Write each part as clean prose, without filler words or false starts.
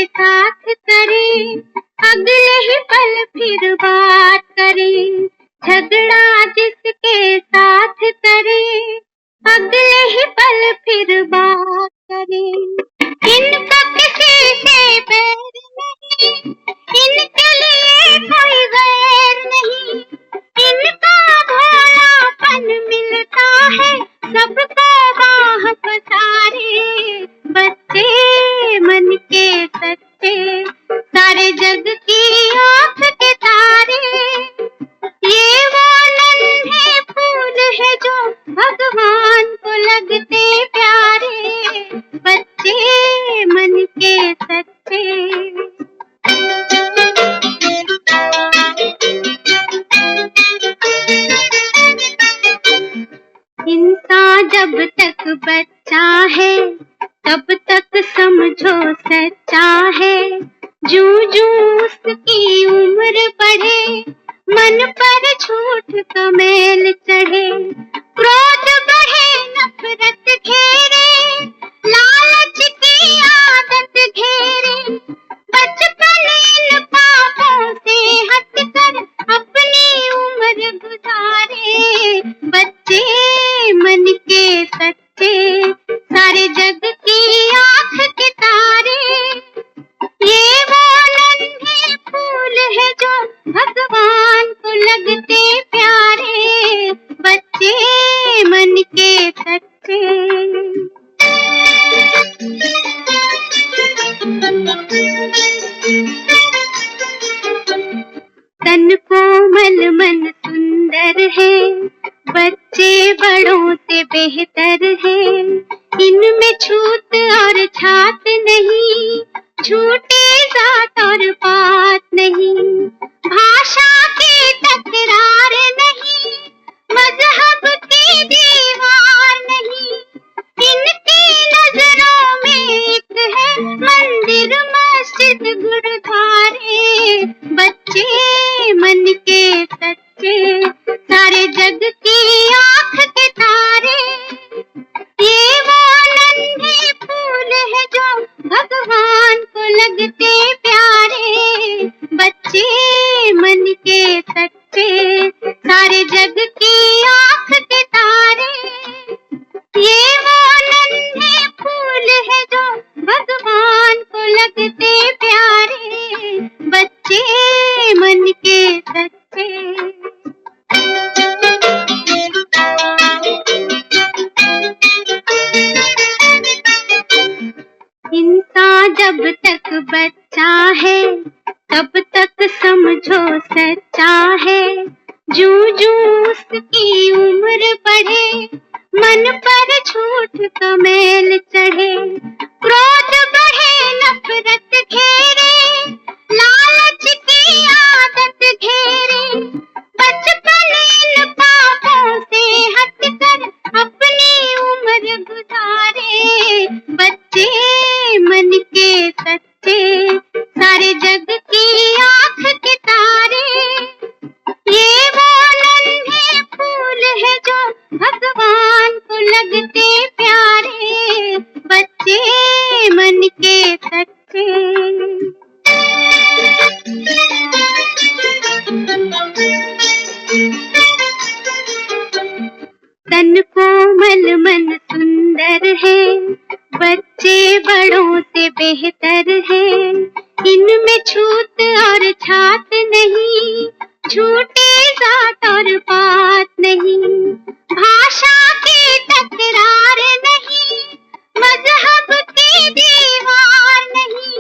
साथ करे, अगले ही पल फिर बात करे। झगड़ा जिसके साथ करे, अगले ही पल फिर बात करे। इनका किसी से बैर नहीं, इनके लिए कोई गैर नहीं। इनका भोलापन मिलता है सबको बाह पसारे। बच्चे मन के सच्चे, सारे जग की आँख के तारे। ये वो नन्हे फूल है जो भगवान को लगते प्यारे। बच्चे मन के सच्चे। इंसान जब तक बच्चा है तब तक समझो सच्चा है। जूं-जूं उसकी उम्र बढ़े, मन पर झूठ का मैल चढ़े। क्रोध बढ़े, नफरत घेरे, लालच की आदत घेरे। बचपन इन पापों से हटकर अपनी उम्र गुजारे। बच्चे मन के सच्चे, सारे जग की आँख के तारे। ये वो नन्हे फूल है जो भगवान को लगते प्यारे। बच्चे मन के सच्चे। तन कोमल मन सुंदर है, बच्चे बड़ों से बेहतर है। इनमें छूत और छात नहीं, झूठी जात और पात नहीं। भाषा की तकरार नहीं, मजहब की दीवार नहीं। इनकी नजरों में एक है मंदिर मस्जिद गुरुद्वारे। बच्चे मन के सच्चे, सारे जग की आँख के तारे। ये वो नन्हे फूल है जो भगवान को लगते प्यारे। बच्चे मन के सच्चे, सारे जग की आँख के तारे। ये वो नन्हे फूल है जो भगवान को लगते प्यारे। बच्चे मन के सच्चे। इंसान जब तक बच्चा है तब तक समझो सच्चा है। जूं-जूं उसकी उम्र बढ़े, मन पर झूठ का मैल चढ़े। क्रोध बढ़े, नफरत घेरे, लालच की आदत घेरे। बचपन इन पापों से हटकर अपनी उम्र गुजारे। बच्चे मन के सच्चे, सारे जग की आँख के तारे। ये वो नन्हे फूल है जो भगवान को लगते प्यारे। बच्चे मन के सच्चे। तन कोमल मन सुंदर है, बच्चे बड़ों से बेहतर है। इनमें छूत और छात नहीं, झूठी जात और पात नहीं। भाषा की तकरार नहीं, मजहब की दीवार नहीं।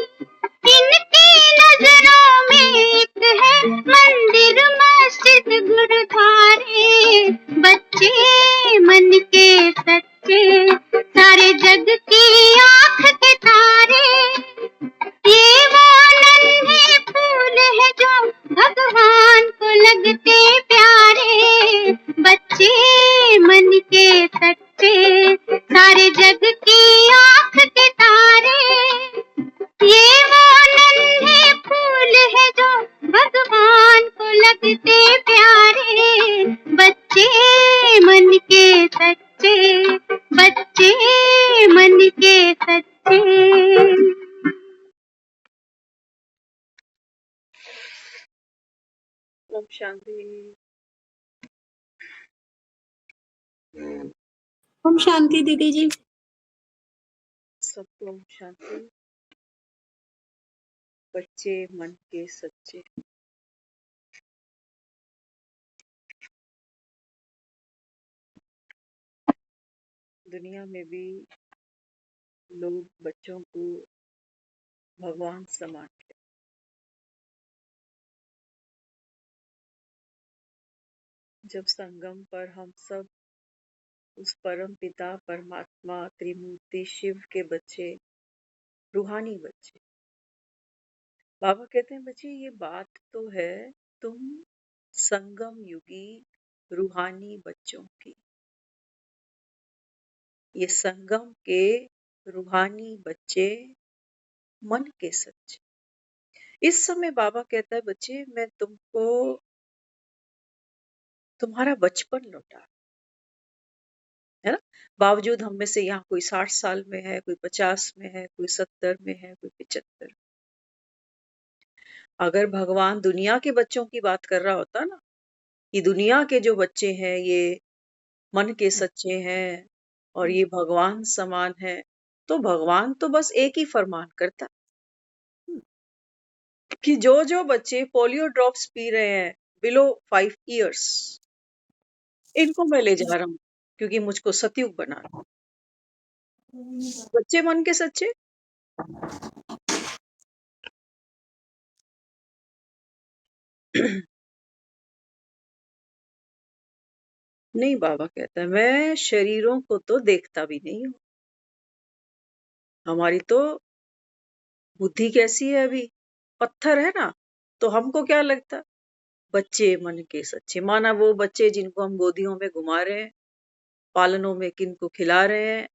इनकी नजरों में एक है मंदिर मस्जिद गुरुद्वारे। बच्चे मन के सच्चे, सारे जग की आँख के तारे। ये वो नन्हे ओम शांति। ओम शांति दीदी जी। सबको ओम शांति। बच्चे मन के सच्चे। दुनिया में भी लोग बच्चों को भगवान समान है। जब संगम पर हम सब उस परम पिता परमात्मा त्रिमूर्ति शिव के बच्चे, रूहानी बच्चे, बाबा कहते हैं बच्चे ये बात तो है तुम संगम युगी रूहानी बच्चों की। ये संगम के रूहानी बच्चे मन के सच्चे। इस समय बाबा कहता है बच्चे मैं तुमको तुम्हारा बचपन लौटा, है ना। बावजूद हम में से यहाँ कोई 60 साल में है, कोई 50 में है, कोई 70 में है, कोई 75। अगर भगवान दुनिया के बच्चों की बात कर रहा होता ना, कि दुनिया के जो बच्चे हैं ये मन के सच्चे हैं और ये भगवान समान है, तो भगवान तो बस एक ही फरमान करता कि जो जो बच्चे पोलियो ड्रॉप्स पी रहे हैं बिलो 5 इयर्स, इनको मैं ले जा रहा हूँ क्योंकि मुझको सतयुग बना। बच्चे मन के सच्चे। नहीं, बाबा कहता है मैं शरीरों को तो देखता भी नहीं हूँ। हमारी तो बुद्धि कैसी है अभी, पत्थर है ना, तो हमको क्या लगता, बच्चे मन के सच्चे माना वो बच्चे जिनको हम गोदियों में घुमा रहे हैं, पालनों में किनको खिला रहे हैं,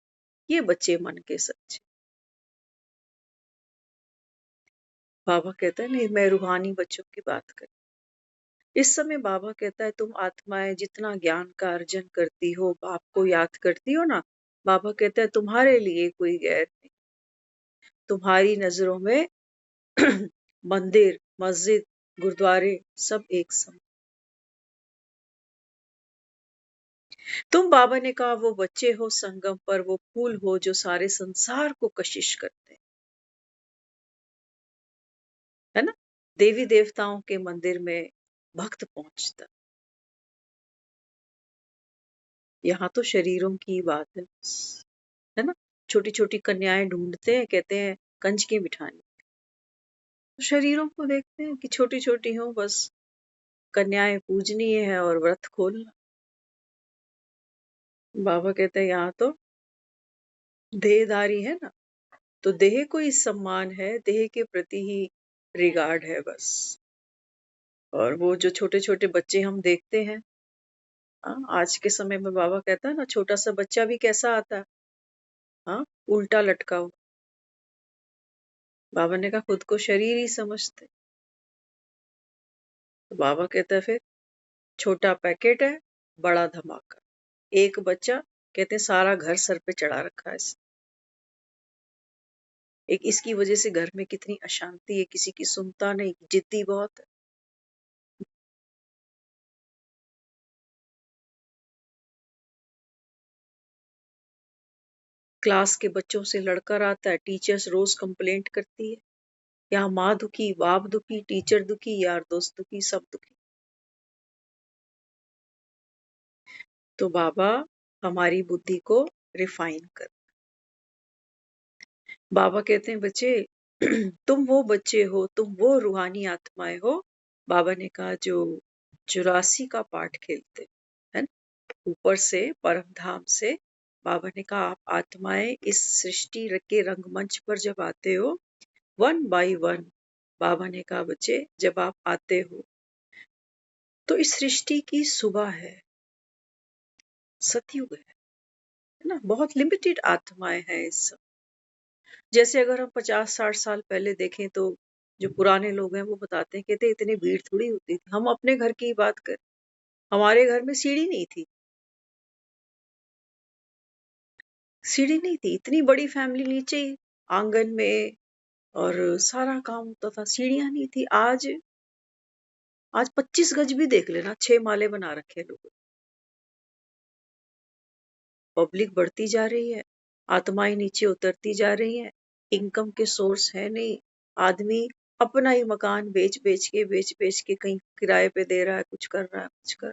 ये बच्चे मन के सच्चे। बाबा कहता है नहीं, मैं रूहानी बच्चों की बात कर। इस समय बाबा कहता है तुम आत्माएं जितना ज्ञान का अर्जन करती हो, बाप को याद करती हो ना, बाबा कहता है तुम्हारे लिए कोई गैर नहीं। तुम्हारी नजरों में मंदिर, मस्जिद, गुरुद्वारे सब एक समान। तुम बाबा ने कहा वो बच्चे हो संगम पर, वो फूल हो जो सारे संसार को कशिश करते हैं, है ना। देवी देवताओं के मंदिर में भक्त पहुंचता, यहाँ तो शरीरों की बात है ना। छोटी छोटी कन्याएं ढूंढते हैं, कहते हैं कंजके बिठानी, तो शरीरों को देखते हैं कि छोटी छोटी हो, बस कन्याएं पूजनीय है और व्रत खोलना। बाबा कहते हैं यहाँ तो देहधारी है ना, तो देह को ही सम्मान है, देह के प्रति ही रिगार्ड है बस। और वो जो छोटे छोटे बच्चे हम देखते हैं, आज के समय में बाबा कहता है ना, छोटा सा बच्चा भी कैसा आता है, हाँ, उल्टा लटका हुआ। बाबा ने कहा खुद को शरीर ही समझते, तो बाबा कहता है फिर छोटा पैकेट है, बड़ा धमाका। एक बच्चा, कहते हैं सारा घर सर पे चढ़ा रखा है इसने। एक इसकी वजह से घर में कितनी अशांति है, किसी की सुनता नहीं, जिद्दी बहुत है। क्लास के बच्चों से लड़कर आता है, टीचर्स रोज कंप्लेंट करती है, यहाँ माँ दुखी, बाप दुखी, टीचर दुखी, यार दोस्त दुखी, सब दुखी। तो बाबा हमारी बुद्धि को रिफाइन कर। बाबा कहते हैं बच्चे तुम वो बच्चे हो, तुम वो रूहानी आत्माएं हो। बाबा ने कहा जो 84 का पाठ खेलते है ना, ऊपर से परम धाम से। बाबा ने कहा आप आत्माएं इस सृष्टि के रंगमंच पर जब आते हो, 1 by 1, बाबा ने कहा बच्चे जब आप आते हो तो इस सृष्टि की सुबह है, सतयुग है ना। बहुत लिमिटेड आत्माएं हैं इस सब। जैसे अगर हम 50-60 साल पहले देखें तो जो पुराने लोग हैं वो बताते हैं, कहते इतनी भीड़ थोड़ी होती थी। हम अपने घर की बात करें, हमारे घर में सीढ़ी नहीं थी, सीढ़ी नहीं थी, इतनी बड़ी फैमिली, नीचे ही आंगन में और सारा काम होता था, सीढ़ियां नहीं थी। आज आज 25 गज भी देख लेना, 6 माले बना रखे हैं लोगों। पब्लिक बढ़ती जा रही है, आत्माएं नीचे उतरती जा रही हैं, इनकम के सोर्स है नहीं, आदमी अपना ही मकान बेच बेच के कहीं किराए पे दे रहा है, कुछ कर रहा है, कुछ कर।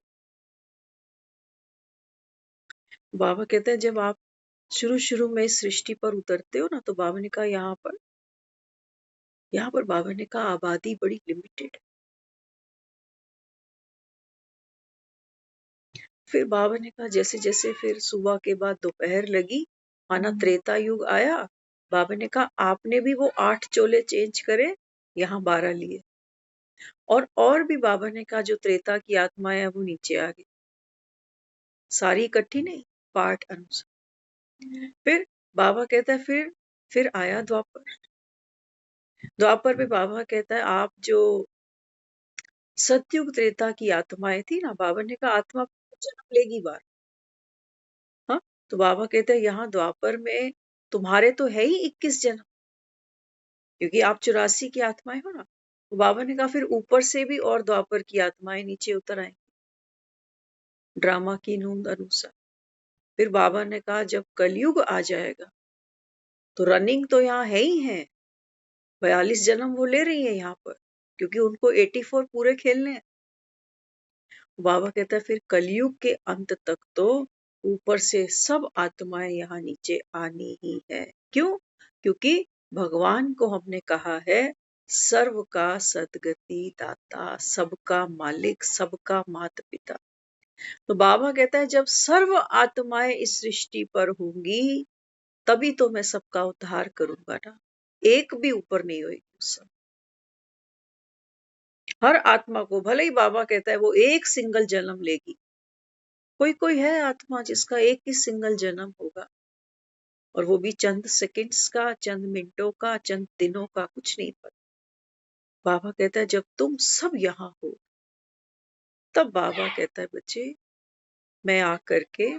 बाबा कहते हैं जब आप शुरू शुरू में इस सृष्टि पर उतरते हो ना, तो बाबा ने कहा यहाँ पर बाबा ने कहा आबादी बड़ी लिमिटेड है। फिर बाबा ने कहा जैसे जैसे फिर सुबह के बाद दोपहर लगी, माना त्रेता युग आया, बाबा ने कहा आपने भी वो 8 चोले चेंज करे, यहाँ 12 लिए। और भी बाबा ने कहा जो त्रेता की आत्मा है वो नीचे आ गई, सारी इकट्ठी नहीं, पार्ट अनुसार। फिर बाबा कहता है फिर आया द्वापर। द्वापर पे बाबा कहता है आप जो सतयुग त्रेता की आत्माएं थी ना, बाबा ने कहा आत्मा जन्म लेगी बार। हाँ, तो बाबा कहते हैं यहाँ द्वापर में तुम्हारे तो है ही 21 जन्म, क्योंकि आप 84 की आत्माएं हो ना। तो बाबा ने कहा फिर ऊपर से भी और द्वापर की आत्माएं नीचे उतर आएंगी, ड्रामा की नूंद अनुसार। फिर बाबा ने कहा जब कलयुग आ जाएगा तो रनिंग तो यहाँ है ही है, 42 जन्म वो ले रही है यहाँ पर, क्योंकि उनको 84 पूरे खेलने हैं। बाबा कहता है फिर कलयुग के अंत तक तो ऊपर से सब आत्माएं यहाँ नीचे आनी ही है। क्यों? क्योंकि भगवान को हमने कहा है सर्व का सदगति दाता, सबका मालिक, सबका माता पिता। तो बाबा कहता है जब सर्व आत्माएं इस सृष्टि पर होंगी तभी तो मैं सबका उद्धार करूंगा ना, एक भी ऊपर नहीं होगी उस समय। हर आत्मा को, भले ही बाबा कहता है वो एक सिंगल जन्म लेगी, कोई है आत्मा जिसका एक ही सिंगल जन्म होगा, और वो भी चंद सेकंड्स का, चंद मिनटों का, चंद दिनों का, कुछ नहीं पता। बाबा कहता है जब तुम सब यहाँ हो तब बाबा कहता है बच्चे मैं आकर के,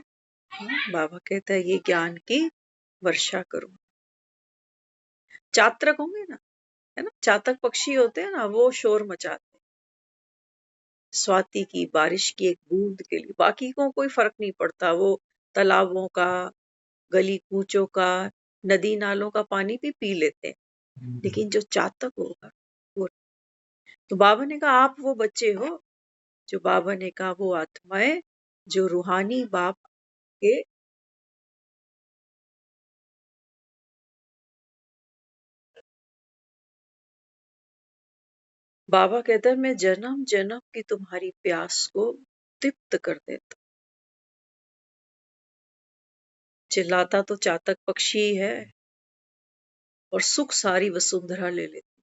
बाबा कहता है ये ज्ञान की वर्षा करूं। चातक होंगे ना, है ना, चातक पक्षी होते हैं ना, वो शोर मचाते हैं स्वाति की बारिश की एक बूंद के लिए, बाकी को कोई फर्क नहीं पड़ता, वो तालाबों का, गली कूचों का, नदी नालों का पानी भी पी लेते हैं, लेकिन जो चातक होगा वो। तो बाबा ने कहा आप वो बच्चे हो, जो बाबा ने कहा वो आत्माएं जो रूहानी बाप के। बाबा कहता है मैं जन्म जन्म की तुम्हारी प्यास को तृप्त कर देता। चिल्लाता तो चातक पक्षी है और सुख सारी वसुंधरा ले लेती,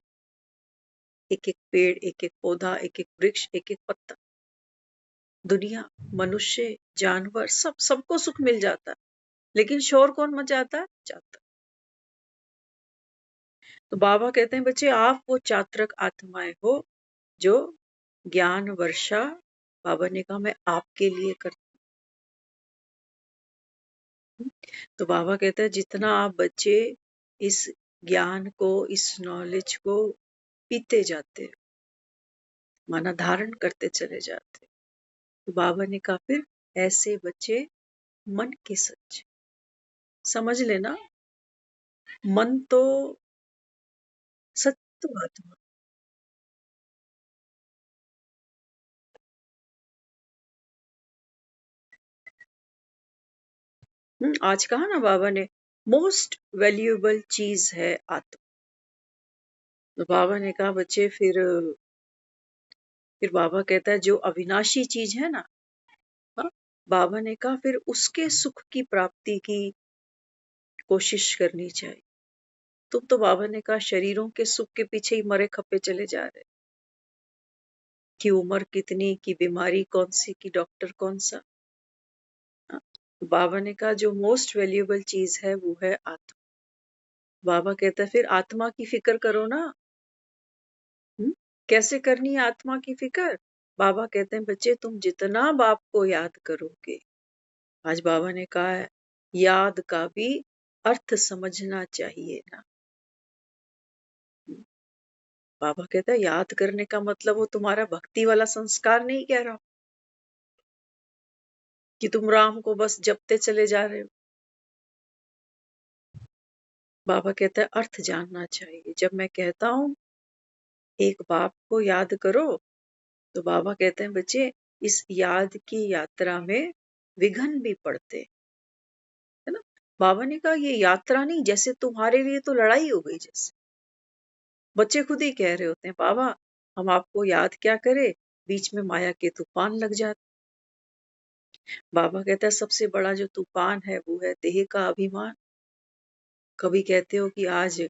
एक एक पेड़, एक एक पौधा, एक एक वृक्ष, एक एक पत्ता, दुनिया, मनुष्य, जानवर, सबको सुख मिल जाता है, लेकिन शोर कौन मचाता है? चातक। तो बाबा कहते हैं बच्चे आप वो चातक आत्माएं हो जो ज्ञान वर्षा, बाबा ने कहा मैं आपके लिए करता हूं। तो बाबा कहते हैं जितना आप बच्चे इस ज्ञान को, इस नॉलेज को पीते जाते, माना धारण करते चले जाते, तो बाबा ने कहा फिर ऐसे बच्चे मन के सच समझ लेना। मन तो सत्य आत्मा, आज कहा ना बाबा ने मोस्ट वैल्यूएबल चीज है आत्मा। तो बाबा ने कहा बच्चे फिर बाबा कहता है जो अविनाशी चीज है ना, हाँ, बाबा ने कहा फिर उसके सुख की प्राप्ति की कोशिश करनी चाहिए। तुम तो बाबा ने कहा शरीरों के सुख के पीछे ही मरे खप्पे चले जा रहे, कि उम्र कितनी, की बीमारी कौन सी, की डॉक्टर कौन सा। हाँ, तो बाबा ने कहा जो मोस्ट वैल्यूएबल चीज है वो है आत्मा। बाबा कहता है फिर आत्मा की फिक्र करो ना। कैसे करनी है आत्मा की फिक्र? बाबा कहते हैं बच्चे तुम जितना बाप को याद करोगे, आज बाबा ने कहा है याद का भी अर्थ समझना चाहिए ना। बाबा कहता है याद करने का मतलब वो तुम्हारा भक्ति वाला संस्कार नहीं कह रहा कि तुम राम को बस जपते चले जा रहे हो। बाबा कहता है अर्थ जानना चाहिए। जब मैं कहता हूं एक बाप को याद करो, तो बाबा कहते हैं बच्चे इस याद की यात्रा में विघ्न भी पड़ते, है ना। बाबा ने कहा ये यात्रा नहीं, जैसे तुम्हारे लिए तो लड़ाई हो गई। जैसे बच्चे खुद ही कह रहे होते हैं बाबा हम आपको याद क्या करें, बीच में माया के तूफान लग जाते। बाबा कहता है सबसे बड़ा जो तूफान है वो है देह का अभिमान। कभी कहते हो कि आज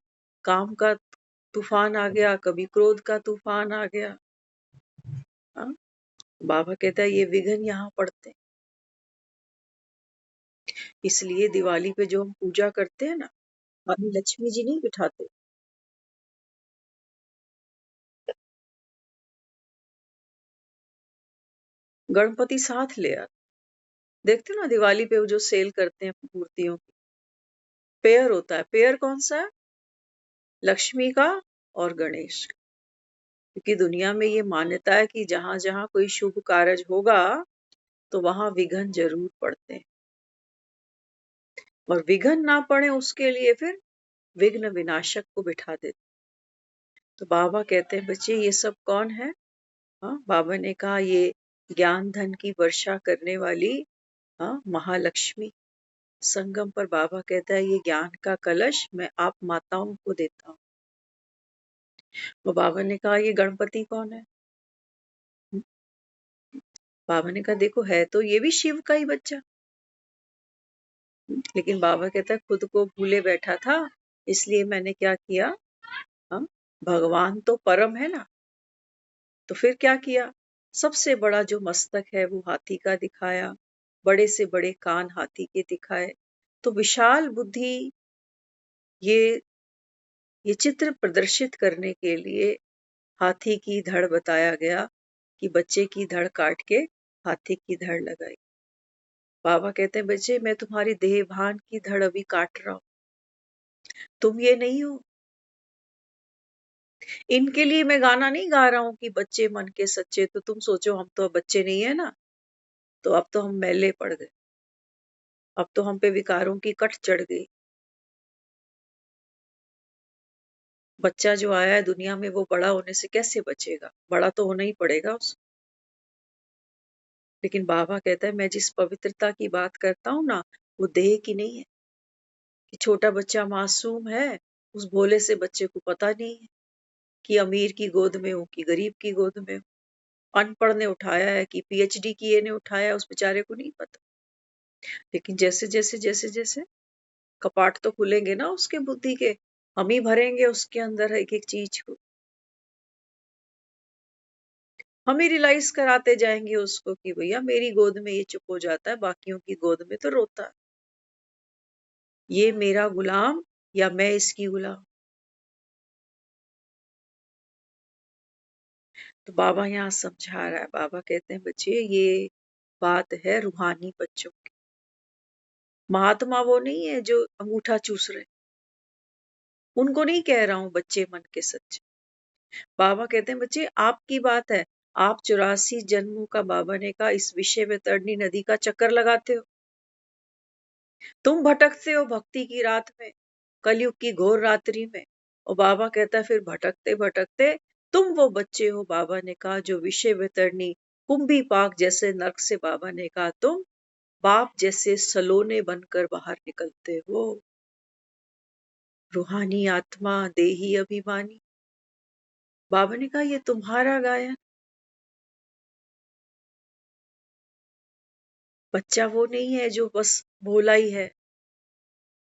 काम का तूफान आ गया, कभी क्रोध का तूफान आ गया। हाँ? बाबा कहता है ये विघ्न यहाँ पड़ते हैं। इसलिए दिवाली पे जो हम पूजा करते हैं ना, हम लक्ष्मी जी नहीं बिठाते, गणपति साथ ले आते। देखते हो ना दिवाली पे वो जो सेल करते हैं मूर्तियों की, पेयर होता है। पेयर कौन सा है? लक्ष्मी का और गणेश का। क्योंकि दुनिया में ये मान्यता है कि जहां जहां कोई शुभ कार्य होगा तो वहां विघ्न जरूर पड़ते हैं, और विघ्न ना पड़े उसके लिए फिर विघ्न विनाशक को बिठा देते। तो बाबा कहते हैं बच्चे ये सब कौन है? हाँ, बाबा ने कहा ये ज्ञान धन की वर्षा करने वाली हाँ महालक्ष्मी। संगम पर बाबा कहता है ये ज्ञान का कलश मैं आप माताओं को देता हूँ। तो बाबा ने कहा ये गणपति कौन है? बाबा ने कहा देखो है तो ये भी शिव का ही बच्चा, लेकिन बाबा कहता है खुद को भूले बैठा था, इसलिए मैंने क्या किया, हाँ भगवान तो परम है ना, तो फिर क्या किया, सबसे बड़ा जो मस्तक है वो हाथी का दिखाया, बड़े से बड़े कान हाथी के दिखाए। तो विशाल बुद्धि ये चित्र प्रदर्शित करने के लिए हाथी की धड़ बताया गया कि बच्चे की धड़ काट के हाथी की धड़ लगाई। बाबा कहते हैं बच्चे मैं तुम्हारी देह भान की धड़ अभी काट रहा हूं, तुम ये नहीं हो। इनके लिए मैं गाना नहीं गा रहा हूं कि बच्चे मन के सच्चे, तो तुम सोचो हम तो अब बच्चे नहीं है ना, तो अब तो हम मैले पड़ गए, अब तो हम पे विकारों की कट चढ़ गई। बच्चा जो आया है दुनिया में वो बड़ा होने से कैसे बचेगा, बड़ा तो होना ही पड़ेगा उसको। लेकिन बाबा कहता है मैं जिस पवित्रता की बात करता हूँ ना, वो देह की नहीं है। कि छोटा बच्चा मासूम है, उस भोले से बच्चे को पता नहीं है कि अमीर की गोद में हो कि गरीब की गोद में हो, अनपढ़ ने उठाया है कि पीएचडी किए ने उठाया, उस बेचारे को नहीं पता। लेकिन जैसे जैसे जैसे जैसे कपाट तो खुलेंगे ना उसके बुद्धि के, हम ही भरेंगे उसके अंदर एक एक चीज को, हम ही रियलाइज कराते जाएंगे उसको कि भैया मेरी गोद में ये चुप हो जाता है, बाकियों की गोद में तो रोता है, ये मेरा गुलाम या मैं इसकी गुलाम। तो बाबा यहाँ समझा रहा है, बाबा कहते हैं बच्चे ये बात है रूहानी बच्चों की। महात्मा वो नहीं है जो अंगूठा चूस रहे, उनको नहीं कह रहा हूं बच्चे मन के सच्चे। बाबा कहते हैं बच्चे आपकी बात है, आप 84 जन्मों का, बाबा ने कहा इस विषय में तरनी नदी का चक्कर लगाते हो, तुम भटकते हो भक्ति की रात में, कलयुग की घोर रात्रि में। और बाबा कहता है फिर भटकते भटकते तुम वो बच्चे हो, बाबा ने कहा जो विषय वितरणी कुंभी पाक जैसे नरक से, बाबा ने कहा तुम बाप जैसे सलोने बनकर बाहर निकलते हो। रूहानी आत्मा देही अभिमानी, बाबा ने कहा ये तुम्हारा गायन। बच्चा वो नहीं है जो बस भोला ही है।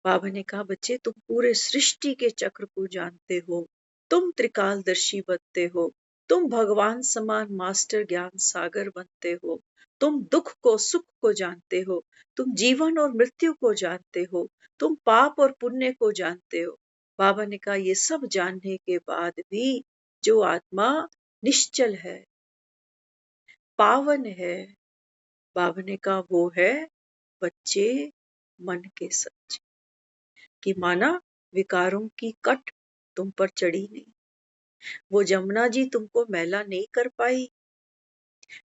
बाबा ने कहा बच्चे तुम पूरे सृष्टि के चक्र को जानते हो, तुम त्रिकालदर्शी बनते हो, तुम भगवान समान मास्टर ज्ञान सागर बनते हो, तुम दुख को सुख को जानते हो, तुम जीवन और मृत्यु को जानते हो, तुम पाप और पुण्य को जानते हो। बाबा ने कहा ये सब जानने के बाद भी जो आत्मा निश्चल है, पावन है, बाबा ने कहा वो है बच्चे मन के सच। कि माना विकारों की कट तुम पर चढ़ी नहीं, वो जमुना जी तुमको मैला नहीं कर पाई।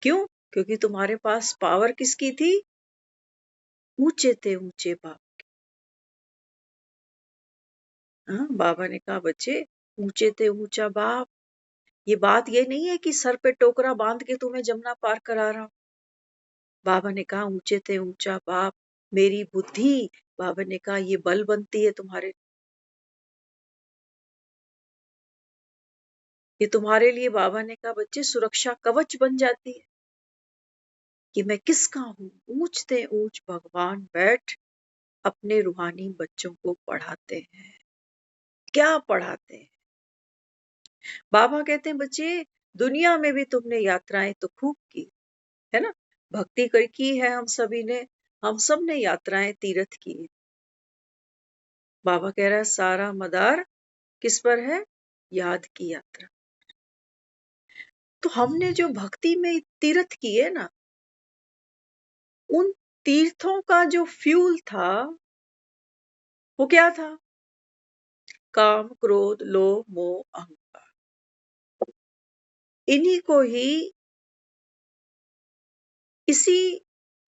क्यों? क्योंकि तुम्हारे पास पावर किसकी थी? ऊंचे थे ऊंचे बाप। हाँ, बाबा ने कहा बच्चे ऊंचे थे ऊंचा बाप। ये बात ये नहीं है कि सर पे टोकरा बांध के तुम्हें जमुना पार करा रहा हूं। बाबा ने कहा ऊंचे थे ऊंचा बाप, मेरी बुद्धि, बाबा ने कहा ये बल बनती है तुम्हारे, ये तुम्हारे लिए बाबा ने कहा बच्चे सुरक्षा कवच बन जाती है कि मैं किसका हूं। ऊंच थे ऊंच भगवान बैठ अपने रूहानी बच्चों को पढ़ाते हैं। क्या पढ़ाते हैं? बाबा कहते हैं बच्चे दुनिया में भी तुमने यात्राएं तो खूब की है ना, भक्ति कर की है हम सभी ने, हम सब ने यात्राएं तीर्थ की है। बाबा कह रहा है सारा मदार किस पर है? याद की यात्रा। तो हमने जो भक्ति में तीर्थ किए ना, उन तीर्थों का जो फ्यूल था वो क्या था? काम क्रोध लोभ मोह अहंकार। इन्हीं को ही, इसी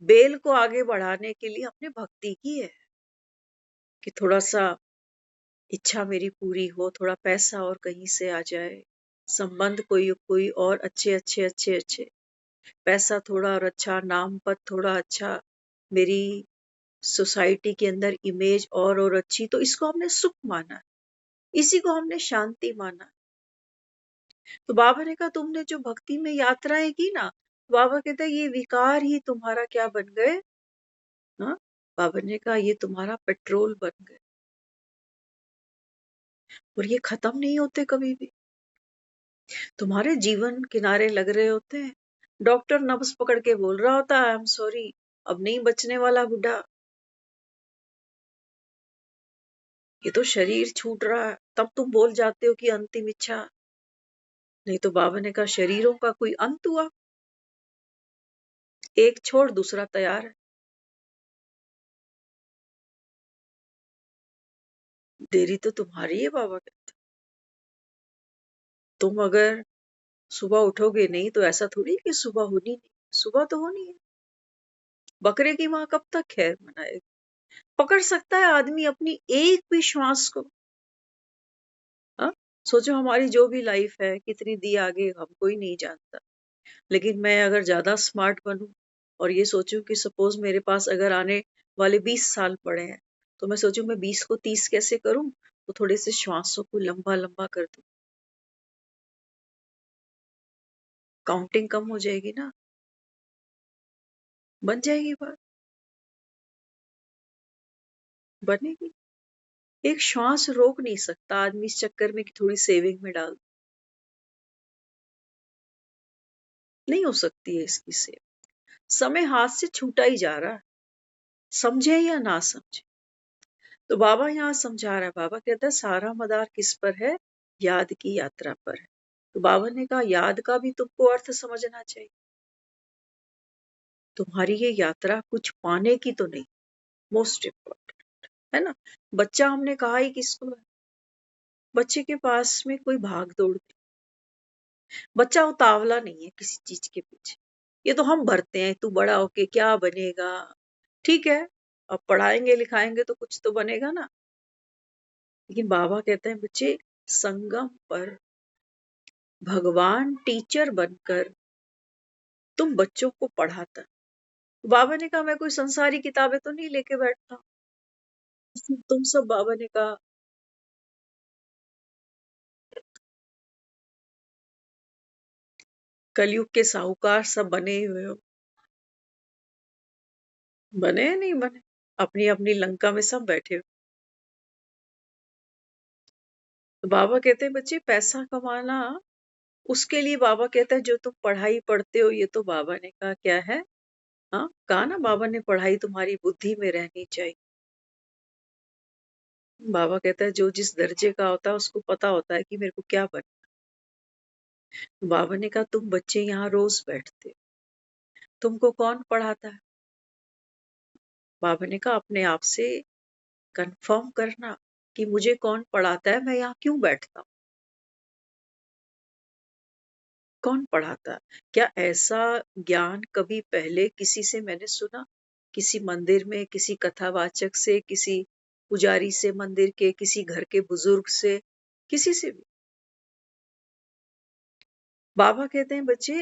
बेल को आगे बढ़ाने के लिए हमने भक्ति की है कि थोड़ा सा इच्छा मेरी पूरी हो, थोड़ा पैसा और कहीं से आ जाए, संबंध कोई कोई और अच्छे अच्छे अच्छे अच्छे, पैसा थोड़ा और अच्छा, नाम पद थोड़ा अच्छा, मेरी सोसाइटी के अंदर इमेज और अच्छी, तो इसको हमने सुख माना, इसी को हमने शांति माना। तो बाबा ने कहा तुमने जो भक्ति में यात्राएं की ना, बाबा कहता है ये विकार ही तुम्हारा क्या बन गए? हाँ, बाबा ने कहा ये तुम्हारा पेट्रोल बन गए और ये खत्म नहीं होते कभी भी। तुम्हारे जीवन किनारे लग रहे होते हैं, डॉक्टर नब्ज पकड़ के बोल रहा होता है आई एम सॉरी, अब नहीं बचने वाला बुढ़ा, ये तो शरीर छूट रहा है, तब तुम बोल जाते हो कि अंतिम इच्छा। नहीं तो बाबा ने कहा शरीरों का कोई अंत हुआ? एक छोड़ दूसरा तैयार है। देरी तो तुम्हारी है, बाबा कहते। तुम अगर सुबह उठोगे नहीं तो ऐसा थोड़ी है कि सुबह होनी नहीं, सुबह तो होनी है। बकरे की माँ कब तक खैर मनाएगी? पकड़ सकता है आदमी अपनी एक भी श्वास को? हाँ, सोचो हमारी जो भी लाइफ है कितनी दी आगे हम कोई नहीं जानता, लेकिन मैं अगर ज्यादा स्मार्ट बनूं और ये सोचूं कि सपोज मेरे पास अगर आने वाले 20 साल पड़े हैं, तो मैं सोचूं मैं 20 को 30 कैसे करूं, तो थोड़े से श्वासों को लंबा लंबा कर दूं, काउंटिंग कम हो जाएगी ना, बन जाएगी बात, बनेगी। एक श्वास रोक नहीं सकता आदमी इस चक्कर में कि थोड़ी सेविंग में डाल, नहीं हो सकती है इसकी सेव। समय हाथ से छूटा ही जा रहा है, समझे या ना समझे। तो बाबा यहाँ समझा रहा है, बाबा कहता है सारा मदार किस पर है? याद की यात्रा पर है। तो बाबा ने कहा याद का भी तुमको अर्थ समझना चाहिए। तुम्हारी ये यात्रा कुछ पाने की तो नहीं, मोस्ट इम्पोर्टेंट है ना। बच्चा हमने कहा ही किसको है? बच्चे के पास में कोई भाग दौड़ नहीं, बच्चा उतावला नहीं है किसी चीज के पीछे। ये तो हम भरते हैं तू बड़ा होके क्या बनेगा, ठीक है, अब पढ़ाएंगे लिखाएंगे तो कुछ तो बनेगा ना। लेकिन बाबा कहते हैं बच्चे संगम पर भगवान टीचर बनकर तुम बच्चों को पढ़ाता। तो बाबा ने कहा मैं कोई संसारी किताबें तो नहीं लेके बैठता हूं। तुम सब, बाबा ने कहा कलयुग के साहूकार सब बने ही हुए हो। बने या नहीं बने? अपनी अपनी लंका में सब बैठे हो। तो बाबा कहते हैं बच्चे पैसा कमाना, उसके लिए बाबा कहता है जो तुम पढ़ाई पढ़ते हो, ये तो बाबा ने कहा क्या है, हाँ कहा ना बाबा ने पढ़ाई तुम्हारी बुद्धि में रहनी चाहिए। बाबा कहता है जो जिस दर्जे का होता है उसको पता होता है कि मेरे को क्या बनना। तो बाबा ने कहा तुम बच्चे यहाँ रोज बैठते हो, तुमको कौन पढ़ाता है? बाबा ने कहा अपने आप से कंफर्म करना कि मुझे कौन पढ़ाता है, मैं यहाँ क्यों बैठता हूँ। कौन पढ़ाता? क्या ऐसा ज्ञान कभी पहले किसी से मैंने सुना? किसी मंदिर में, किसी कथावाचक से, किसी पुजारी से मंदिर के, किसी घर के बुजुर्ग से, किसी से भी? बाबा कहते हैं बच्चे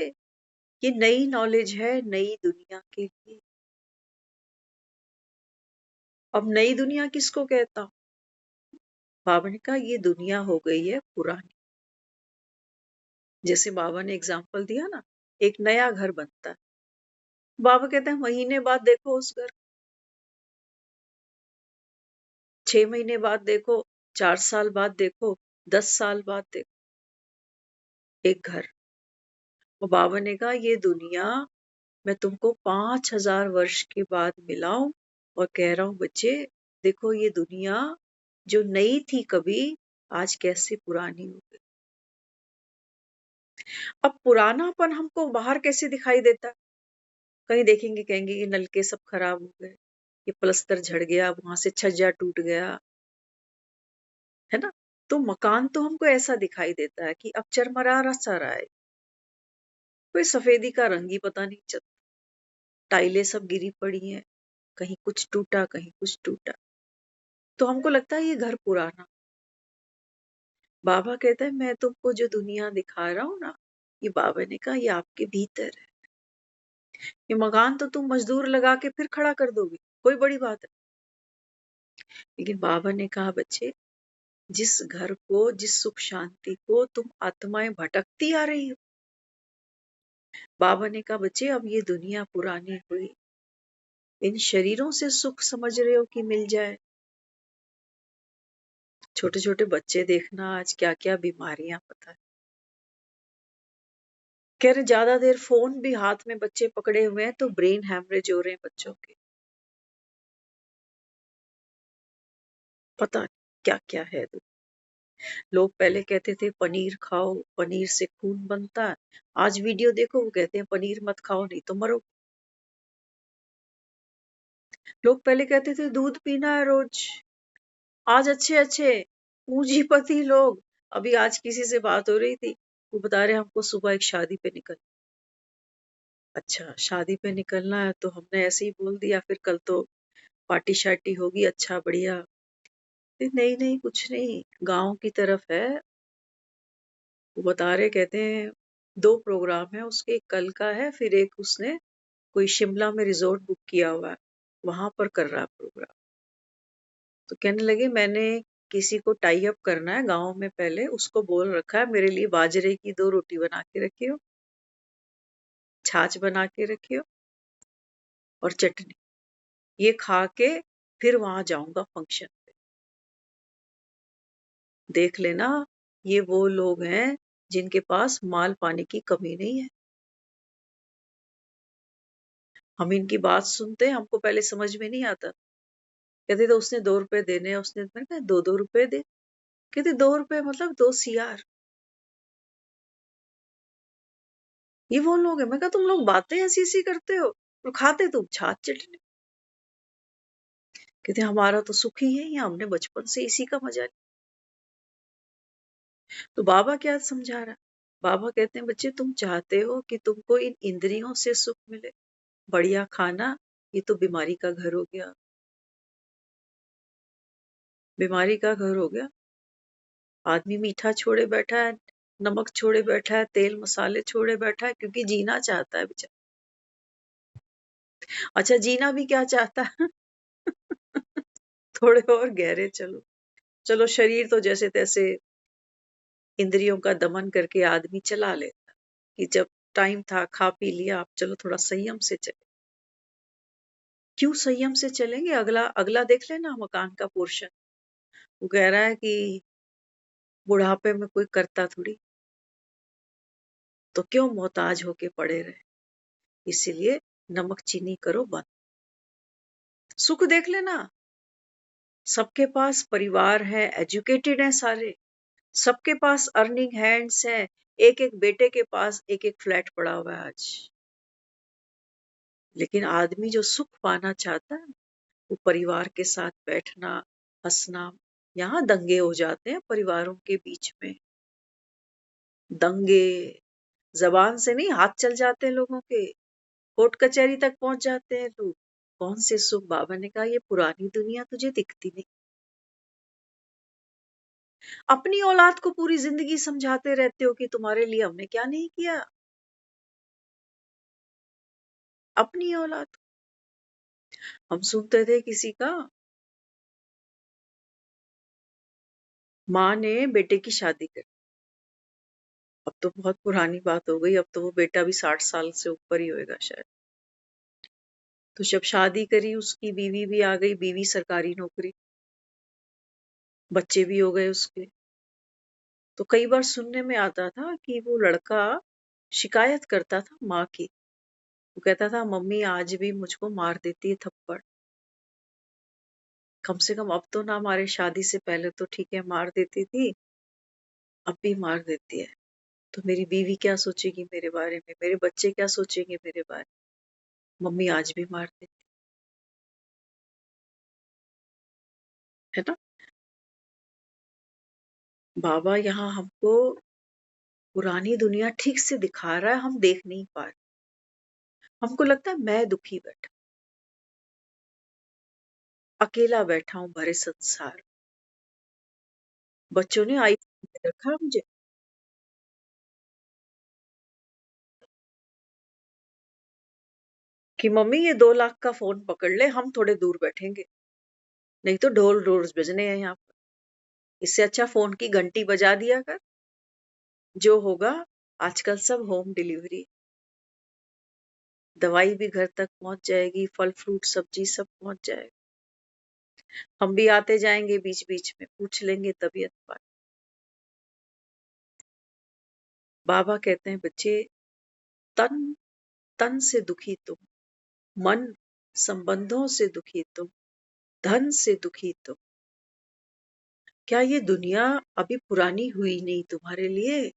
ये नई नॉलेज है नई दुनिया के लिए। अब नई दुनिया किसको कहता हूं? बाबा ने कहा ये दुनिया हो गई है पुरानी। जैसे बाबा ने एग्जाम्पल दिया ना, एक नया घर बनता है, बाबा कहते हैं महीने बाद देखो उस घर, 6 महीने बाद देखो, 4 साल बाद देखो, 10 साल बाद देखो एक घर। और बाबा ने कहा ये दुनिया मैं तुमको 5,000 वर्ष के बाद मिलाऊं और कह रहा हूं बच्चे देखो ये दुनिया जो नई थी कभी आज कैसे पुरानी हो गई। अब पुरानापन हमको बाहर कैसे दिखाई देता है? कहीं देखेंगे कहेंगे ये नलके सब खराब हो गए, ये प्लस्तर झड़ गया, वहां से छज्जा टूट गया, है ना? तो मकान तो हमको ऐसा दिखाई देता है कि अब चरमरा सा रहा है, कोई सफेदी का रंग ही पता नहीं चलता, टाइलें सब गिरी पड़ी हैं, कहीं कुछ टूटा कहीं कुछ टूटा, तो हमको लगता है ये घर पुराना। बाबा कहता है मैं तुमको जो दुनिया दिखा रहा हूं ना, ये बाबा ने कहा ये आपके भीतर है। ये मकान तो तुम मजदूर लगा के फिर खड़ा कर दोगे, कोई बड़ी बात है। लेकिन बाबा ने कहा बच्चे जिस घर को, जिस सुख शांति को तुम आत्माएं भटकती आ रही हो, बाबा ने कहा बच्चे अब ये दुनिया पुरानी हुई, इन शरीरों से सुख समझ रहे हो कि मिल जाए। छोटे छोटे बच्चे देखना आज क्या क्या बीमारियां पता है। कह रहे ज्यादा देर फोन भी हाथ में बच्चे पकड़े हुए हैं तो ब्रेन हैमरेज हो रहे हैं बच्चों के, पता क्या क्या है। लोग पहले कहते थे पनीर खाओ, पनीर से खून बनता है, आज वीडियो देखो वो कहते हैं पनीर मत खाओ नहीं तो मरो। लोग पहले कहते थे दूध पीना है रोज, आज अच्छे अच्छे पूंजीपति लोग, अभी आज किसी से बात हो रही थी, वो बता रहे हमको सुबह एक शादी पे निकल। अच्छा शादी पे निकलना है तो हमने ऐसे ही बोल दिया फिर कल तो पार्टी शार्टी होगी, अच्छा बढ़िया। नहीं नहीं कुछ नहीं, गांव की तरफ है। वो बता रहे कहते हैं 2 प्रोग्राम है उसके, एक कल का है फिर एक उसने कोई शिमला में रिजॉर्ट बुक किया हुआ है, वहां पर कर रहा है प्रोग्राम। तो कहने लगे मैंने किसी को टाई अप करना है गांव में, पहले उसको बोल रखा है मेरे लिए बाजरे की 2 रोटी बना के रखियो, छाछ बना के रखियो और चटनी, ये खा के फिर वहां जाऊंगा फंक्शन पे। देख लेना ये वो लोग हैं जिनके पास माल पाने की कमी नहीं है। हम इनकी बात सुनते हैं, हमको पहले समझ में नहीं आता, कहते तो उसने 2 रुपए देने हैं, उसने मैंने कहा 2-2 रुपए दे, कहते 2 रुपए मतलब 2 CR। ये वो लोग हैं। मैं कहा तुम लोग बातें ऐसी ऐसी करते हो और खाते तुम छाछ चटनी। कहते हमारा तो सुख ही है यहाँ, हमने बचपन से इसी का मजा लिया। तो बाबा क्या समझा रहा है? बाबा कहते हैं बच्चे तुम चाहते हो कि तुमको इन इंद्रियों से सुख मिले, बढ़िया खाना, ये तो बीमारी का घर हो गया, बीमारी का घर हो गया। आदमी मीठा छोड़े बैठा है, नमक छोड़े बैठा है, तेल मसाले छोड़े बैठा है क्योंकि जीना चाहता है बेचारा। अच्छा जीना भी क्या चाहता है थोड़े और गहरे चलो, चलो शरीर तो जैसे तैसे इंद्रियों का दमन करके आदमी चला लेता कि जब टाइम था खा पी लिया, अब चलो थोड़ा संयम से चले। क्यों संयम से चलेंगे? अगला अगला देख लेना मकान का पोर्शन, वो कह रहा है कि बुढ़ापे में कोई करता थोड़ी, तो क्यों मोहताज होके पड़े रहे, इसीलिए नमक चीनी करो बंद। सुख देख लेना, सबके पास परिवार है, एजुकेटेड है सारे, सबके पास अर्निंग हैंड्स है, एक एक बेटे के पास एक एक फ्लैट पड़ा हुआ है आज। लेकिन आदमी जो सुख पाना चाहता है वो परिवार के साथ बैठना, हंसना, यहाँ दंगे हो जाते हैं परिवारों के बीच में, दंगे, जबान से नहीं, हाथ चल जाते हैं लोगों के, कोर्ट कचहरी तक पहुंच जाते हैं लोग। कौन से सुख? बाबा ने कहा ये पुरानी दुनिया तुझे दिखती नहीं। अपनी औलाद को पूरी जिंदगी समझाते रहते हो कि तुम्हारे लिए हमने क्या नहीं किया। अपनी औलाद। हम सुनते थे किसी का, माँ ने बेटे की शादी कर, अब तो बहुत पुरानी बात हो गई, अब तो वो बेटा भी 60 साल से ऊपर ही होएगा शायद। तो जब शादी करी, उसकी बीवी भी आ गई, बीवी सरकारी नौकरी, बच्चे भी हो गए उसके। तो कई बार सुनने में आता था कि वो लड़का शिकायत करता था माँ की। वो कहता था मम्मी आज भी मुझको मार देती है थप्पड़। कम से कम अब तो ना मारे, शादी से पहले तो ठीक है मार देती थी, अब भी मार देती है। तो मेरी बीवी क्या सोचेगी मेरे बारे में, मेरे बच्चे क्या सोचेंगे मेरे बारे में, मम्मी आज भी मार देती है ना। बाबा यहाँ हमको पुरानी दुनिया ठीक से दिखा रहा है, हम देख नहीं पा रहे। हमको लगता है मैं दुखी बैठा, अकेला बैठा हूं भरे संसार। बच्चों ने आईफोन दे रखा मुझे, कि मम्मी ये 2 लाख का फोन पकड़ ले, हम थोड़े दूर बैठेंगे, नहीं तो ढोल रोज बजने हैं यहाँ पर। इससे अच्छा फोन की घंटी बजा दिया कर। जो होगा, आजकल सब होम डिलीवरी, दवाई भी घर तक पहुंच जाएगी, फल फ्रूट सब्जी सब पहुंच जाएगा। हम भी आते जाएंगे बीच बीच में, पूछ लेंगे तबीयत पानी। बाबा कहते हैं बच्चे, तन तन से दुखी तुम, मन संबंधों से दुखी तुम, धन से दुखी तुम। क्या ये दुनिया अभी पुरानी हुई नहीं तुम्हारे लिए?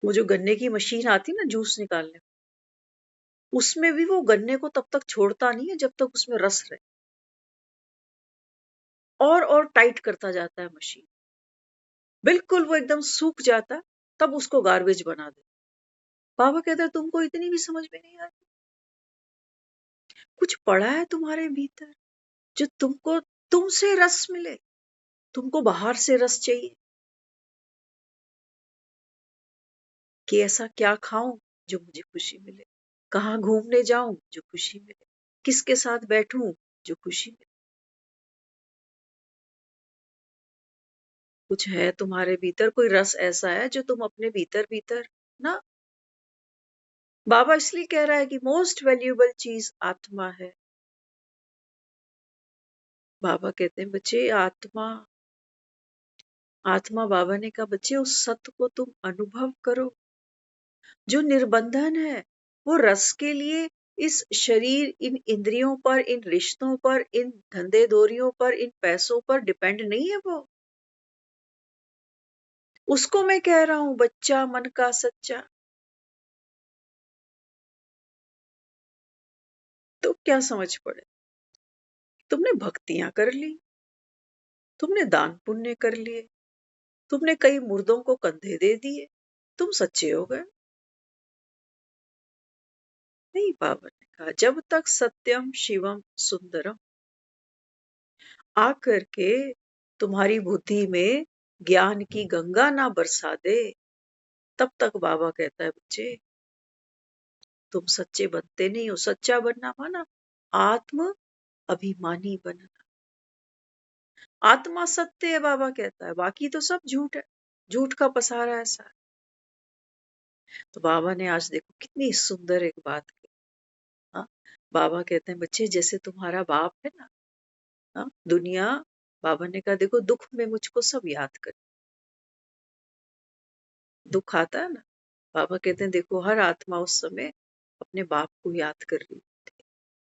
वो जो गन्ने की मशीन आती ना जूस निकालने, उसमें भी वो गन्ने को तब तक छोड़ता नहीं है जब तक उसमें रस रहे, और टाइट करता जाता है मशीन। बिल्कुल वो एकदम सूख जाता, तब उसको गार्बेज बना दे। बाबा कहता है तुमको इतनी भी समझ में नहीं आती। कुछ पड़ा है तुम्हारे भीतर जो तुमको, तुमसे रस मिले, तुमको बाहर से रस चाहिए कि ऐसा क्या खाऊं जो मुझे खुशी मिले, कहाँ घूमने जाऊं जो खुशी मिले, किसके साथ बैठूं जो खुशी मिले। कुछ है तुम्हारे भीतर, कोई रस ऐसा है जो तुम अपने भीतर भीतर ना। बाबा इसलिए कह रहा है कि मोस्ट वैल्यूएबल चीज आत्मा है। बाबा कहते हैं बच्चे, आत्मा, आत्मा, बाबा ने कहा बच्चे उस सत्य को तुम अनुभव करो जो निर्बंधन है। वो रस के लिए इस शरीर, इन इंद्रियों पर, इन रिश्तों पर, इन धंधे दोरियों पर, इन पैसों पर डिपेंड नहीं है। वो उसको मैं कह रहा हूं बच्चा मन का सच्चा। तो क्या समझ पड़े? तुमने भक्तियां कर ली, तुमने दान पुण्य कर लिए, तुमने कई मुर्दों को कंधे दे दिए, तुम सच्चे हो गए? नहीं, बाबा ने कहा जब तक सत्यम शिवम सुंदरम आकर के तुम्हारी बुद्धि में ज्ञान की गंगा ना बरसा दे, तब तक बाबा कहता है बच्चे तुम सच्चे बनते नहीं हो। सच्चा बनना माना आत्म अभिमानी बनना। आत्मा सत्य है बाबा कहता है, बाकी तो सब झूठ है, झूठ का पसारा है सारा। तो बाबा ने आज देखो कितनी सुंदर एक बात की। हाँ, बाबा कहते हैं बच्चे जैसे तुम्हारा बाप है ना, हाँ, दुनिया, बाबा ने कहा देखो दुख में मुझको सब याद कर, दुख आता है ना, बाबा कहते हैं देखो हर आत्मा उस समय अपने बाप को याद कर रही,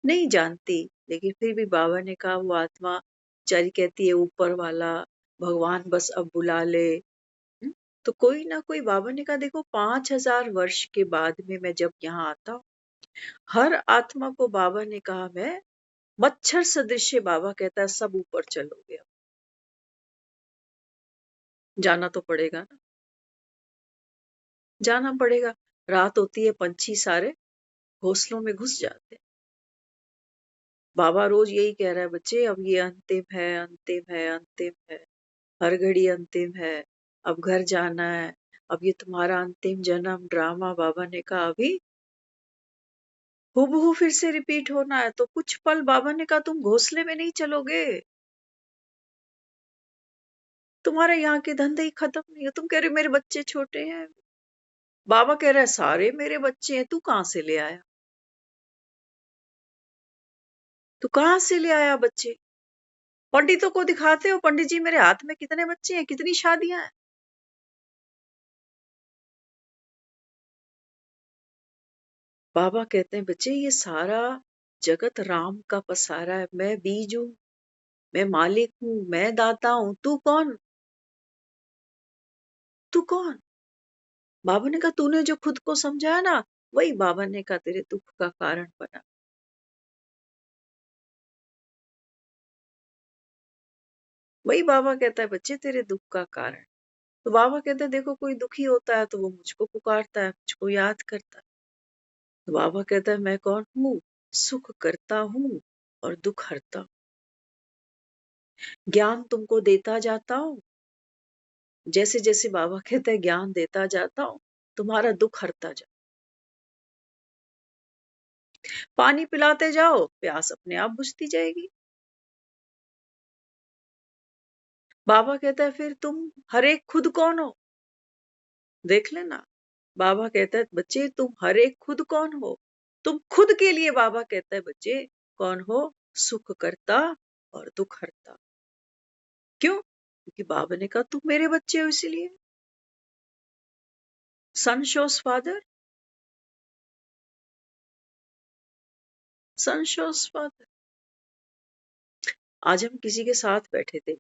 नहीं जानती, लेकिन फिर भी बाबा ने कहा वो आत्मा बेचारी कहती है ऊपर वाला भगवान बस अब बुला ले। तो कोई ना कोई, बाबा ने कहा देखो 5000 वर्ष के बाद में मैं जब यहाँ आता हूँ, हर आत्मा को बाबा ने कहा मैं मच्छर सदृश बाबा कहता है सब ऊपर चलोगे, अब जाना तो पड़ेगा ना, जाना पड़ेगा। रात होती है, पंछी सारे घोंसलों में घुस जाते हैं। बाबा रोज यही कह रहा है, बच्चे अब ये अंतिम है, अंतिम है, अंतिम है, हर घड़ी अंतिम है, अब घर जाना है, अब ये तुम्हारा अंतिम जन्म ड्रामा, बाबा ने कहा अभी हूबहू फिर से रिपीट होना है। तो कुछ पल बाबा ने कहा तुम घोंसले में नहीं चलोगे, तुम्हारे यहाँ के धंधे ही खत्म नहीं है। तुम कह रहे मेरे बच्चे छोटे हैं, बाबा कह रहा है सारे मेरे बच्चे हैं, तू कहां से ले आया, तू कहां से ले आया बच्चे? पंडितों को दिखाते हो, पंडित जी मेरे हाथ में कितने बच्चे हैं, कितनी शादियां हैं। बाबा कहते हैं बच्चे ये सारा जगत राम का पसारा है, मैं बीज हूं, मैं मालिक हूं, मैं दाता हूं, तू कौन, तू कौन? बाबा ने कहा तूने जो खुद को समझा है ना, वही बाबा ने कहा तेरे दुख का कारण बना। वही बाबा कहता है बच्चे तेरे दुख का कारण। तो बाबा कहते हैं देखो कोई दुखी होता है तो वो मुझको पुकारता है, मुझको याद करता है। तो बाबा कहता है मैं कौन हूँ, सुख करता हूँ और दुख हरता हूँ। ज्ञान तुमको देता जाता हूँ, जैसे जैसे बाबा कहते हैं ज्ञान देता जाता हूँ, तुम्हारा दुख हरता जाता। पानी पिलाते जाओ, प्यास अपने आप बुझती जाएगी। बाबा कहता है फिर तुम हर एक खुद कौन हो, देख लेना। बाबा कहता है बच्चे तुम हर एक खुद कौन हो, तुम खुद के लिए बाबा कहता है बच्चे कौन हो, सुख करता और दुख हरता। क्यों? क्योंकि बाबा ने कहा तुम मेरे बच्चे हो, इसीलिए सन शोस फादर, सन शोस फादर। आज हम किसी के साथ बैठे थे,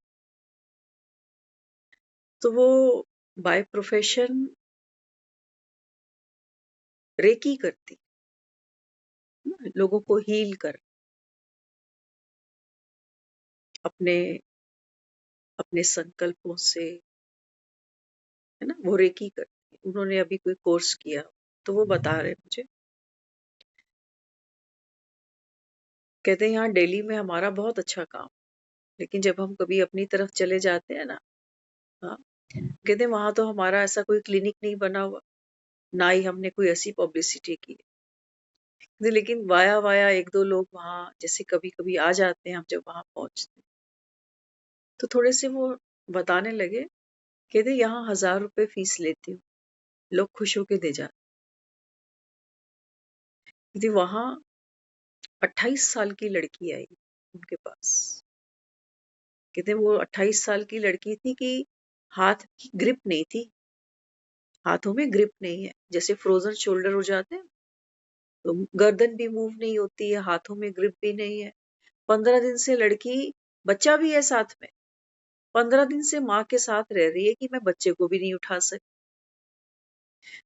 तो वो बाय प्रोफेशन रेकी करती, लोगों को हील कर, अपने अपने संकल्पों से, है ना, वो रेकी करती। उन्होंने अभी कोई कोर्स किया, तो वो बता रहे मुझे, कहते हैं यहाँ दिल्ली में हमारा बहुत अच्छा काम, लेकिन जब हम कभी अपनी तरफ चले जाते हैं ना, हाँ, कहते हैं वहां तो हमारा ऐसा कोई क्लिनिक नहीं बना हुआ, ना ही हमने कोई ऐसी पब्लिसिटी की है। लेकिन वाया वाया एक दो लोग वहां जैसे कभी कभी आ जाते हैं, हम जब वहां पहुंचते हैं तो थोड़े से वो बताने लगे, कहते यहाँ 1000 रुपए फीस लेती हूँ, लोग खुश होके दे जाते। कहते वहां 28 साल की लड़की आई उनके पास, कहते वो 28 साल की लड़की थी कि हाथ की ग्रिप नहीं थी, हाथों में ग्रिप नहीं है, जैसे फ्रोजन शोल्डर हो जाते हैं, तो गर्दन भी मूव नहीं होती है, हाथों में ग्रिप भी नहीं है। 15 दिन से लड़की, बच्चा भी है साथ में, 15 दिन से माँ के साथ रह रही है कि मैं बच्चे को भी नहीं उठा सकती।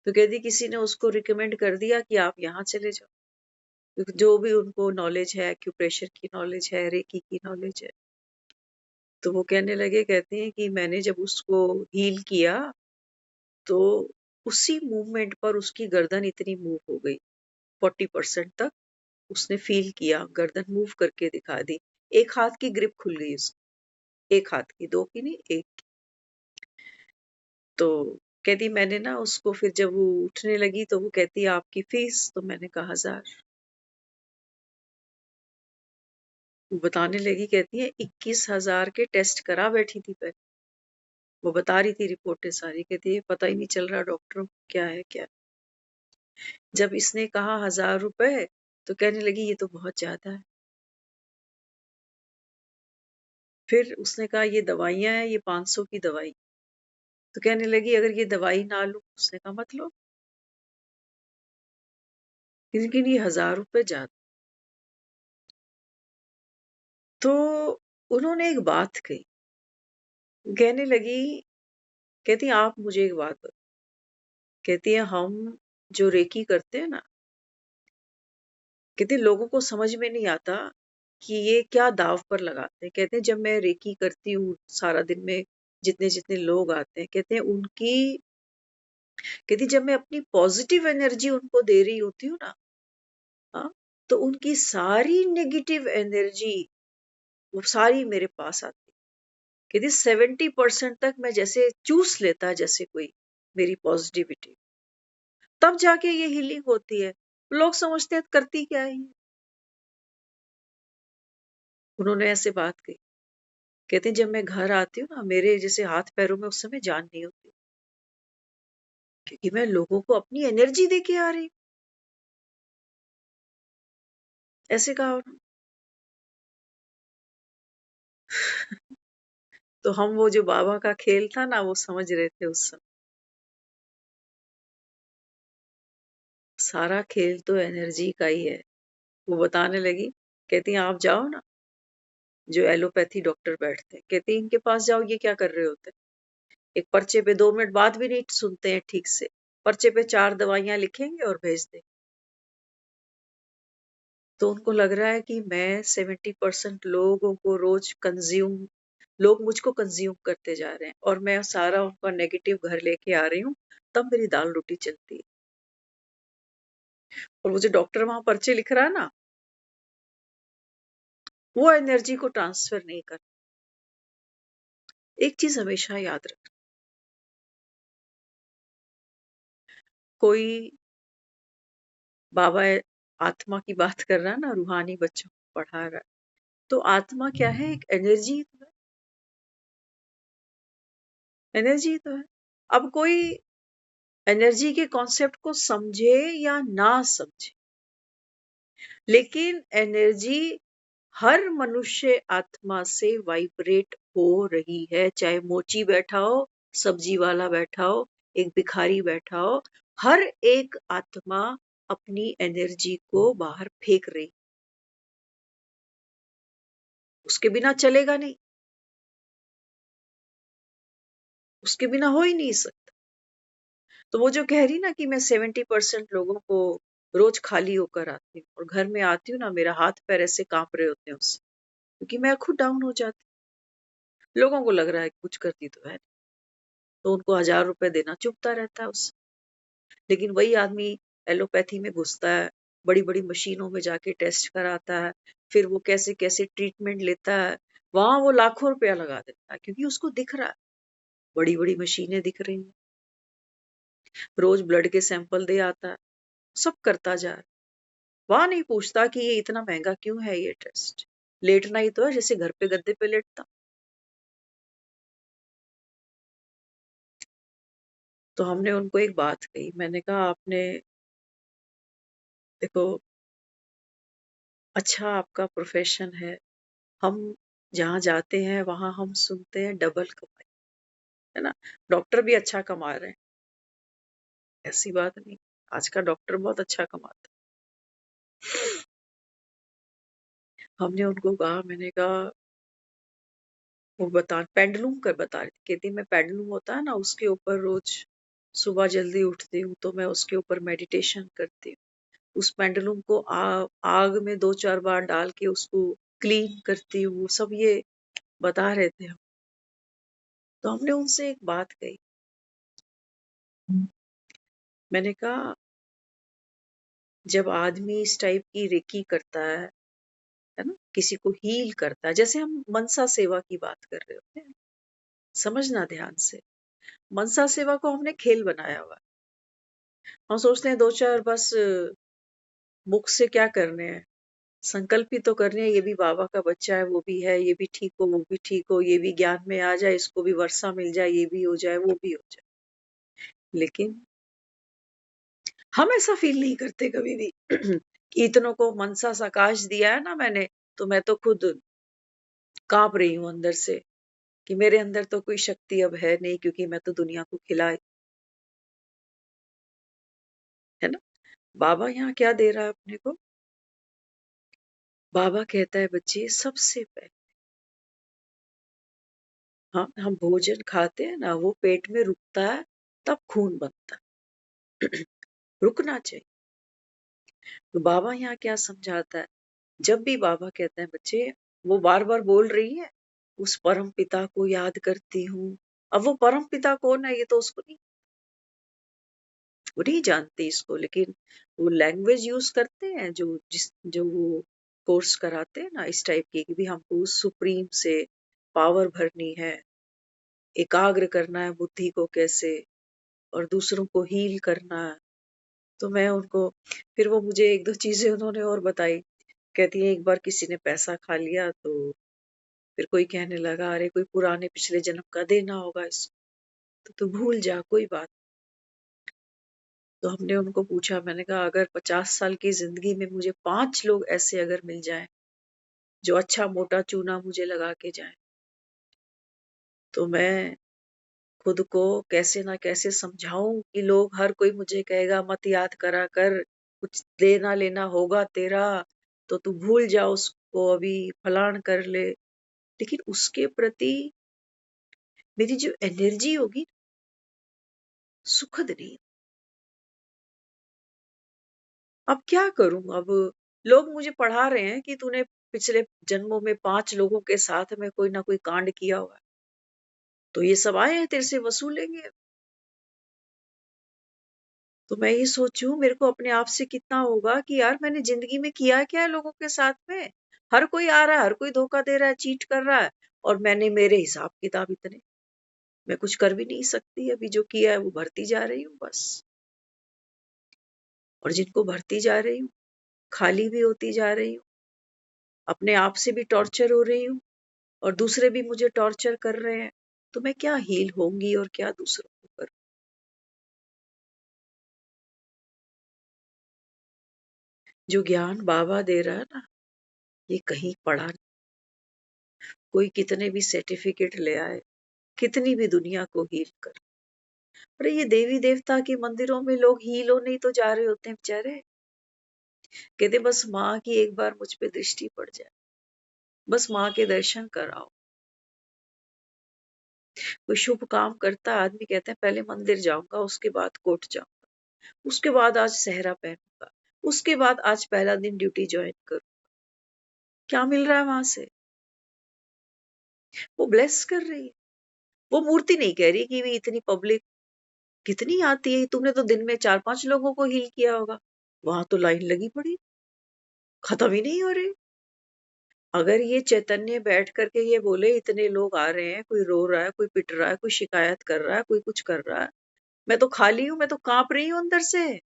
तो कहती किसी ने उसको रिकमेंड कर दिया कि आप यहाँ चले जाओ, क्योंकि जो भी उनको नॉलेज है, एक्यूप्रेशर की नॉलेज है, रेकी की नॉलेज है। तो वो कहने लगे, कहते हैं कि मैंने जब उसको हील किया तो उसी मूवमेंट पर उसकी गर्दन इतनी मूव हो गई, 40% तक उसने फील किया, गर्दन मूव करके दिखा दी, एक हाथ की ग्रिप खुल गई उसकी, एक हाथ की, दो की नहीं, एक की। तो कहती मैंने ना उसको फिर जब वो उठने लगी तो वो कहती आपकी फीस, तो मैंने कहा 1000। वो बताने लगी, कहती है 21,000 के टेस्ट करा बैठी थी पहले, वो बता रही थी रिपोर्टें सारी, कहती है पता ही नहीं चल रहा डॉक्टरों को क्या है क्या। जब इसने कहा 1000 रुपए तो कहने लगी ये तो बहुत ज्यादा है। फिर उसने कहा ये दवाइयां हैं, ये 500 की दवाई, तो कहने लगी अगर ये दवाई ना लूं, उसने कहा मत लो, लेकिन ये 1000 रुपए ज्यादा। तो उन्होंने एक बात कही, कहने लगी, कहती आप मुझे एक बात बताओ, कहती है हम जो रेकी करते हैं ना, कहती लोगों को समझ में नहीं आता कि ये क्या दाव पर लगाते हैं। कहते हैं जब मैं रेकी करती हूँ सारा दिन में जितने जितने लोग आते हैं, कहते हैं उनकी, कहती जब मैं अपनी पॉजिटिव एनर्जी उनको दे रही होती हूँ ना, हाँ, तो उनकी सारी नेगेटिव एनर्जी वो सारी मेरे पास आती है। कहती 70% तक मैं जैसे चूस लेता है जैसे कोई मेरी पॉजिटिविटी, तब जाके ये हीलिंग होती है। लोग समझते हैं करती क्या है ये? उन्होंने ऐसे बात कही। कहते हैं जब मैं घर आती हूँ ना, मेरे जैसे हाथ पैरों में उस समय जान नहीं होती, क्योंकि मैं लोगों को अपनी एनर्जी दे के आ रही हूँ। ऐसे कहा उन्होंने। तो हम वो जो बाबा का खेल था ना, वो समझ रहे थे उस समय। सारा खेल तो एनर्जी का ही है। वो बताने लगी, कहती आप जाओ ना, जो एलोपैथी डॉक्टर बैठते हैं, कहती इनके पास जाओ, ये क्या कर रहे होते हैं? एक पर्चे पे 2 मिनट बात भी नहीं सुनते हैं ठीक से, पर्चे पे 4 दवाइयां लिखेंगे और भेज दें। तो उनको लग रहा है कि मैं 70% लोगों को रोज कंज्यूम, लोग मुझको कंज्यूम करते जा रहे हैं और मैं सारा उनका नेगेटिव घर लेके आ रही हूँ, तब मेरी दाल रोटी चलती है। और वो जो डॉक्टर वहां पर्चे लिख रहा है ना, वो एनर्जी को ट्रांसफर नहीं कर। एक चीज हमेशा याद रख, कोई बाबा आत्मा की बात कर रहा है ना, रूहानी बच्चों को पढ़ा रहा है, तो आत्मा क्या है? एक एनर्जी तो है, एनर्जी तो है। अब कोई एनर्जी के कॉन्सेप्ट को समझे या ना समझे, लेकिन एनर्जी हर मनुष्य आत्मा से वाइब्रेट हो रही है, चाहे मोची बैठा हो, सब्जी वाला बैठा हो, एक भिखारी बैठा हो, हर एक आत्मा अपनी एनर्जी को बाहर फेंक रही, उसके बिना चलेगा नहीं, उसके बिना हो ही नहीं सकता। तो वो जो कह रही ना कि मैं 70% लोगों को रोज खाली होकर आती हूँ और घर में आती हूँ ना, मेरा हाथ पैर ऐसे कांप रहे होते हैं उससे, क्योंकि मैं खुद डाउन हो जाती। लोगों को लग रहा है कि कुछ करती तो है नहीं, तो उनको 1000 रुपए देना चुभता रहता है उससे। लेकिन वही आदमी एलोपैथी में घुसता है, बड़ी बड़ी मशीनों में जाके टेस्ट कराता है, फिर वो कैसे कैसे ट्रीटमेंट लेता है, वहां वो लाखों रुपया लगा देता है, क्योंकि उसको दिख रहा है, बड़ी बड़ी मशीनें दिख रही हैं, रोज ब्लड के सैंपल दे आता है, सब करता जा रहा है। वहां नहीं पूछता कि ये इतना महंगा क्यों है ये टेस्ट। लेटना ही तो है जैसे घर पे गद्दे पे लेटता। तो हमने उनको एक बात कही, मैंने कहा आपने देखो, अच्छा आपका प्रोफेशन है, हम जहाँ जाते हैं वहां हम सुनते हैं डबल कमाई, है ना, डॉक्टर भी अच्छा कमा रहे हैं, ऐसी बात नहीं, आज का डॉक्टर बहुत अच्छा कमाता है। हमने उनको कहा, मैंने कहा, वो बता पेंडुलम कर बता रही थी, कहती मैं पेंडुलम होता है ना उसके ऊपर रोज सुबह जल्दी उठती हूँ तो मैं उसके ऊपर मेडिटेशन करती हूँ, उस पेंडुलम को आग में 2-4 बार डाल के उसको क्लीन करती हूँ, सब ये बता रहे थे हम। तो हमने उनसे एक बात कही, मैंने कहा जब आदमी इस टाइप की रेकी करता है ना, किसी को हील करता है, जैसे हम मनसा सेवा की बात कर रहे होते हैं, समझना ध्यान से, मनसा सेवा को हमने खेल बनाया हुआ है। हम सोचते हैं 2-4 बस मुख से क्या करने हैं, संकल्प ही तो करने हैं, ये भी बाबा का बच्चा है, वो भी है, ये भी ठीक हो, वो भी ठीक हो, ये भी ज्ञान में आ जाए, इसको भी वर्षा मिल जाए, ये भी हो जाए, वो भी हो जाए। लेकिन हम ऐसा फील नहीं करते कभी भी कि इतनों को मनसा सकाश दिया है ना मैंने, तो मैं तो खुद कांप रही हूँ अंदर से कि मेरे अंदर तो कोई शक्ति अब है नहीं, क्योंकि मैं तो दुनिया को खिला, है ना। बाबा यहाँ क्या दे रहा है अपने को? बाबा कहता है बच्चे सबसे पहले हम भोजन खाते हैं ना, वो पेट में रुकता है तब खून बनता है। रुकना चाहिए। तो बाबा यहाँ क्या समझाता है, जब भी बाबा कहते हैं बच्चे, वो बार बार बोल रही है, उस परम पिता को याद करती हूँ। अब वो परम पिता कौन है ये तो उसको नहीं, वो नहीं जानती इसको, लेकिन वो लैंग्वेज यूज करते हैं जो वो कोर्स कराते हैं ना इस टाइप की, कि भी हमको उस सुप्रीम से पावर भरनी है, एकाग्र करना है बुद्धि को कैसे, और दूसरों को हील करना है। तो मैं उनको, फिर वो मुझे एक दो चीजें उन्होंने और बताई। कहती है एक बार किसी ने पैसा खा लिया, तो फिर कोई कहने लगा अरे कोई पुराने पिछले जन्म का देना होगा इसको, तो तू भूल जा कोई बात। तो हमने उनको पूछा, मैंने कहा अगर 50 साल की जिंदगी में मुझे 5 लोग ऐसे अगर मिल जाएं जो अच्छा मोटा चूना मुझे लगा के जाएं, तो मैं खुद को कैसे ना कैसे समझाऊं कि लोग, हर कोई मुझे कहेगा मत याद करा कर, कुछ लेना लेना होगा तेरा तो तू भूल जा उसको, अभी फलान कर ले, लेकिन उसके प्रति मेरी जो एनर्जी होगी सुखद नहीं। अब क्या करूं? अब लोग मुझे पढ़ा रहे हैं कि तूने पिछले जन्मों में 5 लोगों के साथ में कोई ना कोई कांड किया हुआ है, तो ये सब आए हैं तेरे से वसूलेंगे। तो मैं ये सोचूं मेरे को अपने आप से कितना होगा कि यार मैंने जिंदगी में किया क्या है लोगों के साथ में। हर कोई आ रहा है, हर कोई धोखा दे रहा है, चीट कर रहा है, और मैंने मेरे हिसाब किताब इतने, मैं कुछ कर भी नहीं सकती। अभी जो किया है वो भरती जा रही हूँ बस, और जिनको भरती जा रही हूँ खाली भी होती जा रही हूँ, अपने आप से भी टॉर्चर हो रही हूँ, और दूसरे भी मुझे टॉर्चर कर रहे हैं। तो मैं क्या हील होंगी और क्या दूसरों को करूँ? जो ज्ञान बाबा दे रहा है ना, ये कहीं पढ़ा नहीं। कोई कितने भी सर्टिफिकेट ले आए, कितनी भी दुनिया को हील कर, अरे ये देवी देवता के मंदिरों में लोग हील होने ही तो जा रहे होते हैं बेचारे। कहते बस माँ की एक बार मुझ पे दृष्टि पड़ जाए, बस माँ के दर्शन कराओ। कोई शुभ काम करता आदमी कहते हैं पहले मंदिर जाऊंगा, उसके बाद कोर्ट जाऊंगा, उसके बाद आज सेहरा पहनूंगा, उसके बाद आज पहला दिन ड्यूटी ज्वाइन करूं। क्या मिल रहा है वहां से? वो ब्लेस कर रही है। वो मूर्ति नहीं कह रही कि भी इतनी पब्लिक कितनी आती है, तुमने तो दिन में 4-5 लोगों को हील किया होगा, वहां तो लाइन लगी पड़ी, खत्म ही नहीं हो रही। अगर ये चैतन्य बैठ करके ये बोले इतने लोग आ रहे हैं, कोई रो रहा है, कोई पिट रहा है, कोई शिकायत कर रहा है, कोई कुछ कर रहा है, मैं तो खाली हूं, मैं तो कांप रही हूं अंदर से,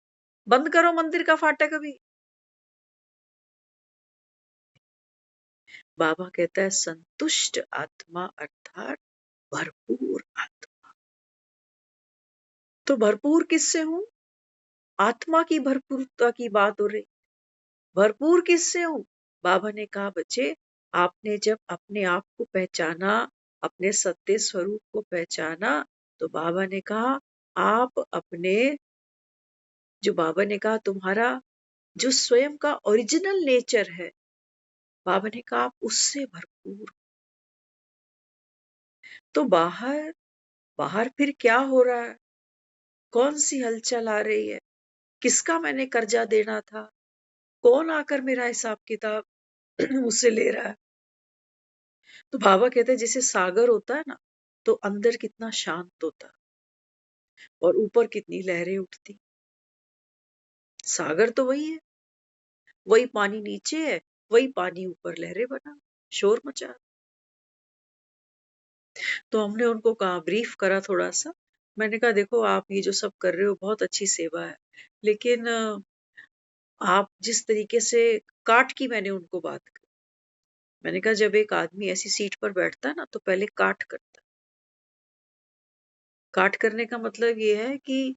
बंद करो मंदिर का फाटक अभी। बाबा कहता है संतुष्ट आत्मा अर्थात भरपूर आत्मा। तो भरपूर किससे हूं? आत्मा की भरपूरता की बात हो रही। भरपूर किससे हूं? बाबा ने कहा बच्चे, आपने जब अपने आप को पहचाना, अपने सत्य स्वरूप को पहचाना, तो बाबा ने कहा आप अपने, जो बाबा ने कहा तुम्हारा जो स्वयं का ओरिजिनल नेचर है, बाबा ने कहा आप उससे भरपूर। तो बाहर, बाहर फिर क्या हो रहा है? कौन सी हलचल आ रही है? किसका मैंने कर्जा देना था? कौन आकर मेरा हिसाब किताब मुझसे ले रहा है? तो बाबा कहते हैं जैसे सागर होता है ना, तो अंदर कितना शांत होता और ऊपर कितनी लहरें उठती। सागर तो वही है, वही पानी नीचे है, वही पानी ऊपर लहरें बना, शोर मचा। तो हमने उनको कहा, ब्रीफ करा थोड़ा सा। मैंने कहा देखो आप ये जो सब कर रहे हो बहुत अच्छी सेवा है, लेकिन आप जिस तरीके से काट की, मैंने उनको बात की। मैंने कहा जब एक आदमी ऐसी सीट पर बैठता है ना, तो पहले काट करता है। काट करने का मतलब ये है कि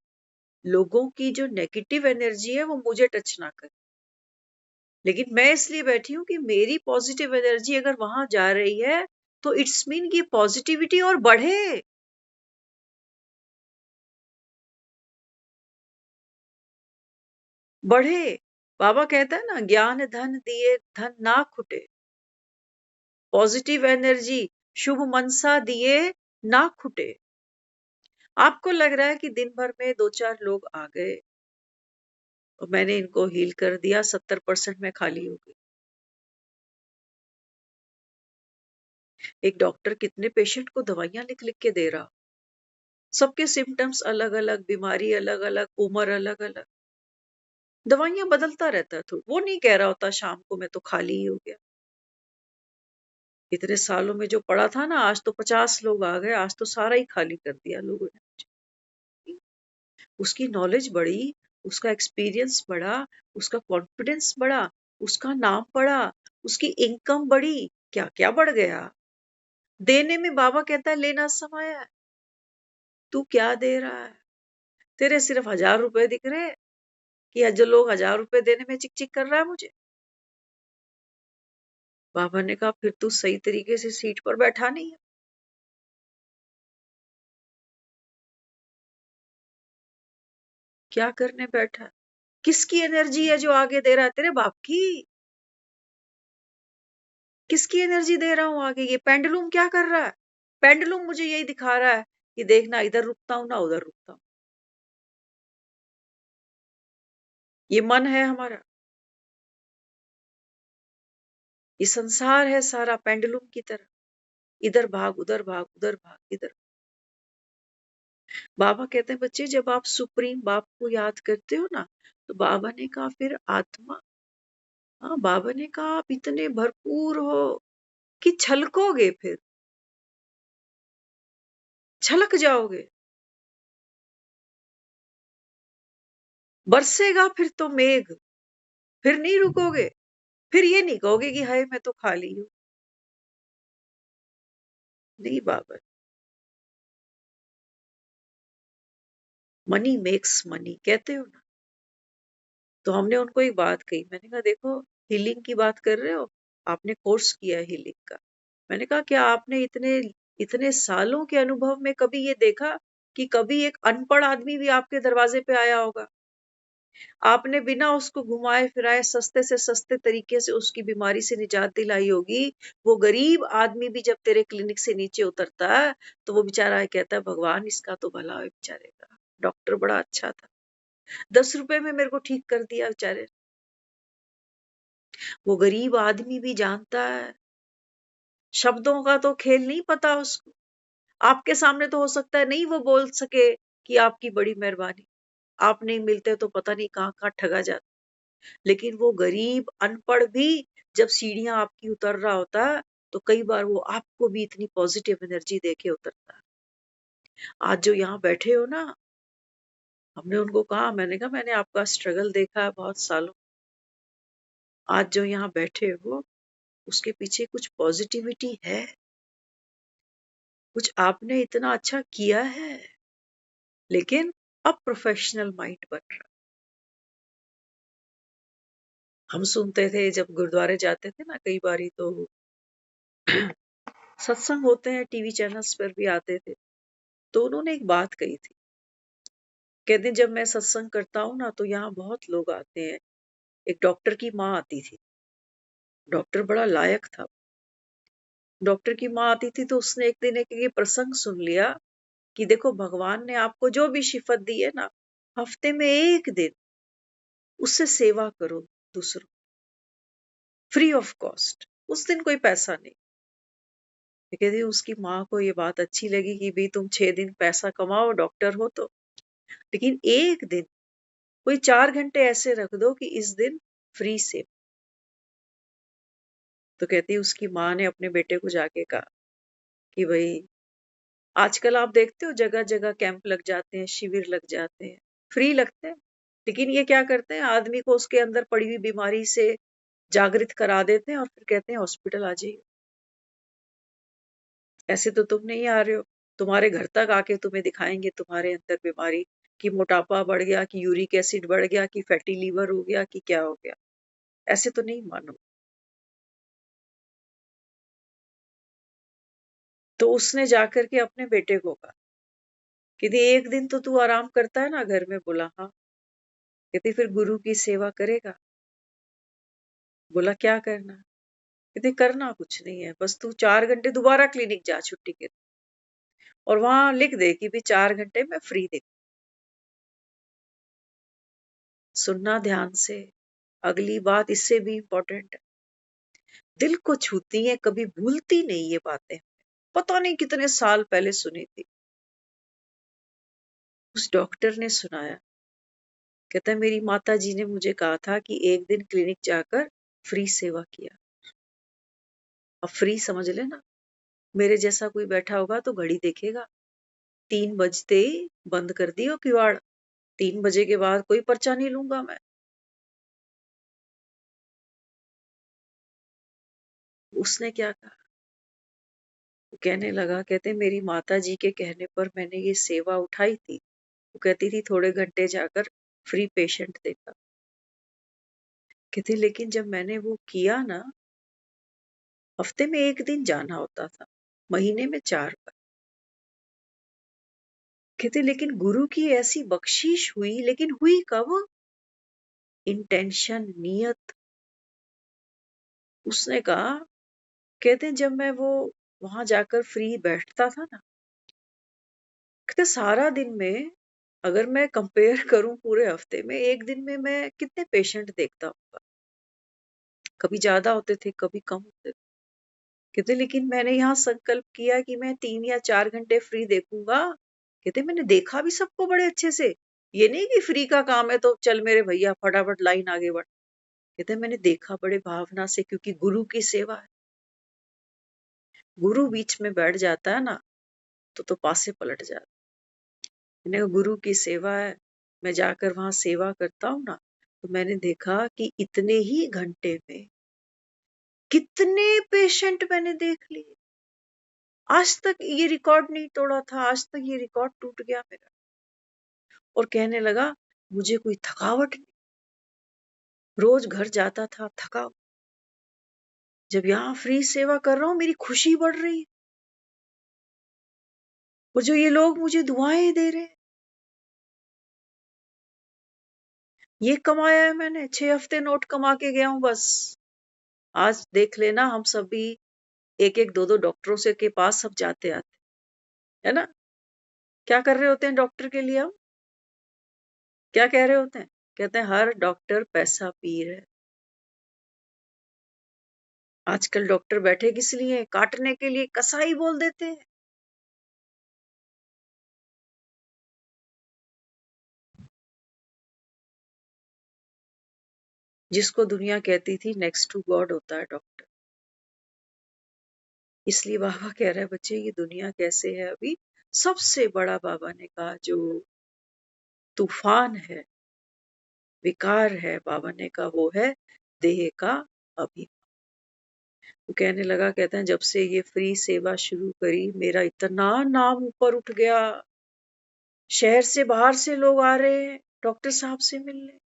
लोगों की जो नेगेटिव एनर्जी है वो मुझे टच ना करे। लेकिन मैं इसलिए बैठी हूँ कि मेरी पॉजिटिव एनर्जी अगर वहां जा रही है, तो इट्स मीन कि पॉजिटिविटी और बढ़े। बढ़े। बाबा कहता है ना, ज्ञान धन दिए धन ना खुटे, पॉजिटिव एनर्जी शुभ मनसा दिए ना खुटे। आपको लग रहा है कि दिन भर में 2-4 लोग आ गए और मैंने इनको हील कर दिया, 70% में खाली हो गई, एक डॉक्टर कितने पेशेंट को दवाइयां लिख लिख के दे रहा, सबके सिम्टम्स अलग अलग, बीमारी अलग अलग, उम्र अलग अलग, दवाइयां बदलता रहता है। तो वो नहीं कह रहा होता शाम को मैं तो खाली ही हो गया। इतने सालों में जो पड़ा था ना, आज तो 50 लोग आ गए, आज तो सारा ही खाली कर दिया लोगों ने। उसकी नॉलेज बढ़ी, उसका एक्सपीरियंस बढ़ा, उसका कॉन्फिडेंस बढ़ा, उसका नाम बढ़ा, उसकी इनकम बढ़ी, क्या क्या बढ़ गया। देने में बाबा कहता है लेना समाया है। तू क्या दे रहा है? तेरे सिर्फ 1000 रुपए दिख रहे हैं कि जो लोग 1000 रुपए देने में चिक चिक कर रहा है मुझे। बाबा ने कहा फिर तू सही तरीके से सीट पर बैठा नहीं है। क्या करने बैठा है? किसकी एनर्जी है जो आगे दे रहा है? तेरे बाप की। किसकी एनर्जी दे रहा हूं आगे? ये पेंडुलम क्या कर रहा है? पेंडुलम मुझे यही दिखा रहा है कि देखना इधर रुकता हूं ना उधर रुकता हूं। ये मन है हमारा, ये संसार है सारा पेंडुलम की तरह, इधर भाग उधर भाग उधर भाग इधर। बाबा कहते हैं बच्चे जब आप सुप्रीम बाप को याद करते हो ना, तो बाबा ने कहा फिर आत्मा, हाँ बाबा ने कहा आप इतने भरपूर हो कि छलकोगे, फिर छलक जाओगे, बरसेगा फिर तो मेघ, फिर नहीं रुकोगे, फिर ये नहीं कहोगे कि हाय मैं तो खाली हूं। नहीं बाबा, मनी मेक्स मनी कहते हो ना। तो हमने उनको एक बात कही, मैंने कहा देखो हीलिंग की बात कर रहे हो, आपने कोर्स किया है हीलिंग का। मैंने कहा क्या आपने इतने इतने सालों के अनुभव में कभी ये देखा कि कभी एक अनपढ़ आदमी भी आपके दरवाजे पे आया होगा? आपने बिना उसको घुमाए फिराए सस्ते से सस्ते तरीके से उसकी बीमारी से निजात दिलाई होगी। वो गरीब आदमी भी जब तेरे क्लिनिक से नीचे उतरता है तो वो बेचारा कहता है भगवान इसका तो भला हो बेचारे का, डॉक्टर बड़ा अच्छा था, 10 रुपए में मेरे को ठीक कर दिया बेचारे। वो गरीब आदमी भी जानता है, शब्दों का तो खेल नहीं पता उसको। आपके सामने तो हो सकता है नहीं वो बोल सके कि आपकी बड़ी मेहरबानी, आप नहीं मिलते तो पता नहीं कहाँ कहाँ ठगा जाता। लेकिन वो गरीब अनपढ़ भी जब सीढ़ियां आपकी उतर रहा होता है तो कई बार वो आपको भी इतनी पॉजिटिव एनर्जी देके उतरता है। आज जो यहाँ बैठे हो ना, हमने उनको कहा, मैंने कहा मैंने आपका स्ट्रगल देखा है बहुत सालों। आज जो यहाँ बैठे हो उसके पीछे कुछ पॉजिटिविटी है, कुछ आपने इतना अच्छा किया है। लेकिन अब प्रोफेशनल माइंड बन रहा। हम सुनते थे जब गुरुद्वारे जाते थे ना कई बारी, तो सत्संग होते हैं टीवी चैनल्स पर भी आते थे, तो उन्होंने एक बात कही थी, कहते हैं जब मैं सत्संग करता हूँ ना तो यहाँ बहुत लोग आते हैं। एक डॉक्टर की माँ आती थी, डॉक्टर बड़ा लायक था। डॉक्टर की माँ आती थी तो उसने एक दिन एक ये प्रसंग सुन लिया कि देखो भगवान ने आपको जो भी शिफत दी है ना, हफ्ते में एक दिन उससे सेवा करो दूसरों, फ्री ऑफ कॉस्ट। उस दिन कोई पैसा नहीं। ये कहती उसकी माँ को ये बात अच्छी लगी कि भाई तुम 6 दिन पैसा कमाओ डॉक्टर हो तो, लेकिन एक दिन कोई 4 घंटे ऐसे रख दो कि इस दिन फ्री से। तो कहती उसकी माँ ने अपने बेटे को जाके कहा कि भाई आजकल आप देखते हो जगह जगह कैंप लग जाते हैं, शिविर लग जाते हैं, फ्री लगते हैं, लेकिन ये क्या करते हैं आदमी को उसके अंदर पड़ी हुई बीमारी से जागृत करा देते हैं और फिर कहते हैं हॉस्पिटल आ जाइए। ऐसे तो तुम नहीं आ रहे हो, तुम्हारे घर तक आके तुम्हें दिखाएंगे तुम्हारे अंदर बीमारी, कि मोटापा बढ़ गया, कि यूरिक एसिड बढ़ गया, कि फैटी लीवर हो गया, कि क्या हो गया। ऐसे तो नहीं मानो। तो उसने जाकर के अपने बेटे को कहा कि एक दिन तो तू आराम करता है ना घर में? बोला हाँ। कहती फिर गुरु की सेवा करेगा? बोला क्या करना? कहती करना कुछ नहीं है, बस तू 4 घंटे दोबारा क्लिनिक जा छुट्टी के, और वहां लिख दे कि भी 4 घंटे में फ्री दे। सुनना ध्यान से, अगली बात इससे भी इंपॉर्टेंट है। दिल को छूती हैं, कभी भूलती नहीं ये बातें। पता नहीं कितने साल पहले सुनी थी। उस डॉक्टर ने सुनाया, कहता है मेरी माता जी ने मुझे कहा था कि एक दिन क्लिनिक जाकर फ्री सेवा किया। अब फ्री समझ लेना, मेरे जैसा कोई बैठा होगा तो घड़ी देखेगा, 3 बजते ही बंद कर दियो किवाड़, 3 बजे के बाद कोई पर्चा नहीं लूंगा मैं। उसने क्या कहा, वो कहने लगा, कहते मेरी माता जी के कहने पर मैंने ये सेवा उठाई थी। वो कहती थी थोड़े घंटे जाकर फ्री पेशेंट देखा। कहते लेकिन जब मैंने वो किया ना, हफ्ते में 1 दिन जाना होता था, महीने में 4 बार। कहते लेकिन गुरु की ऐसी बख्शीश हुई, लेकिन हुई कब? इंटेंशन, नियत। उसने कहा, कहते जब मैं वो वहां जाकर फ्री बैठता था ना, कहते सारा दिन में अगर मैं कंपेयर करूं पूरे हफ्ते में, 1 दिन में मैं कितने पेशेंट देखता होगा। कभी ज्यादा होते थे, कभी कम होते थे। कहते लेकिन मैंने यहाँ संकल्प किया कि मैं 3 या 4 घंटे फ्री देखूंगा। कहते मैंने देखा भी सबको बड़े अच्छे से। ये नहीं कि फ्री का काम है तो चल मेरे भैया फटाफट लाइन आगे बढ़। कहते मैंने देखा बड़े भावना से, क्योंकि गुरु की सेवा है। गुरु बीच में बैठ जाता है ना तो पासे पलट जाता। मैंने कहा गुरु की सेवा है, मैं जाकर वहां सेवा करता हूँ ना, तो मैंने देखा कि इतने ही घंटे में कितने पेशेंट मैंने देख लिए। आज तक ये रिकॉर्ड नहीं तोड़ा था, आज तक ये रिकॉर्ड टूट गया मेरा। और कहने लगा मुझे कोई थकावट नहीं, रोज घर जाता था थका। जब यहाँ फ्री सेवा कर रहा हूं मेरी खुशी बढ़ रही है। और जो ये लोग मुझे दुआएं दे रहे हैं, ये कमाया है मैंने, 6 हफ्ते नोट कमा के गया हूं बस। आज देख लेना हम सभी एक एक दो दो डॉक्टरों से के पास सब जाते आते, है ना? क्या कर रहे होते हैं डॉक्टर के लिए हम? क्या कह रहे होते हैं? कहते हैं हर डॉक्टर पैसा पीर है। आजकल डॉक्टर बैठे किस लिए? काटने के लिए कसाई बोल देते हैं। जिसको दुनिया कहती थी नेक्स्ट टू गॉड होता है डॉक्टर। इसलिए बाबा कह रहे हैं बच्चे ये दुनिया कैसे है अभी, सबसे बड़ा बाबा ने कहा जो तूफान है, विकार है, बाबा ने कहा वो है देह का अभिमान। वो कहने लगा, कहते हैं जब से ये फ्री सेवा शुरू करी मेरा इतना नाम ऊपर उठ गया। शहर से बाहर से लोग आ रहे हैं डॉक्टर साहब से मिलने।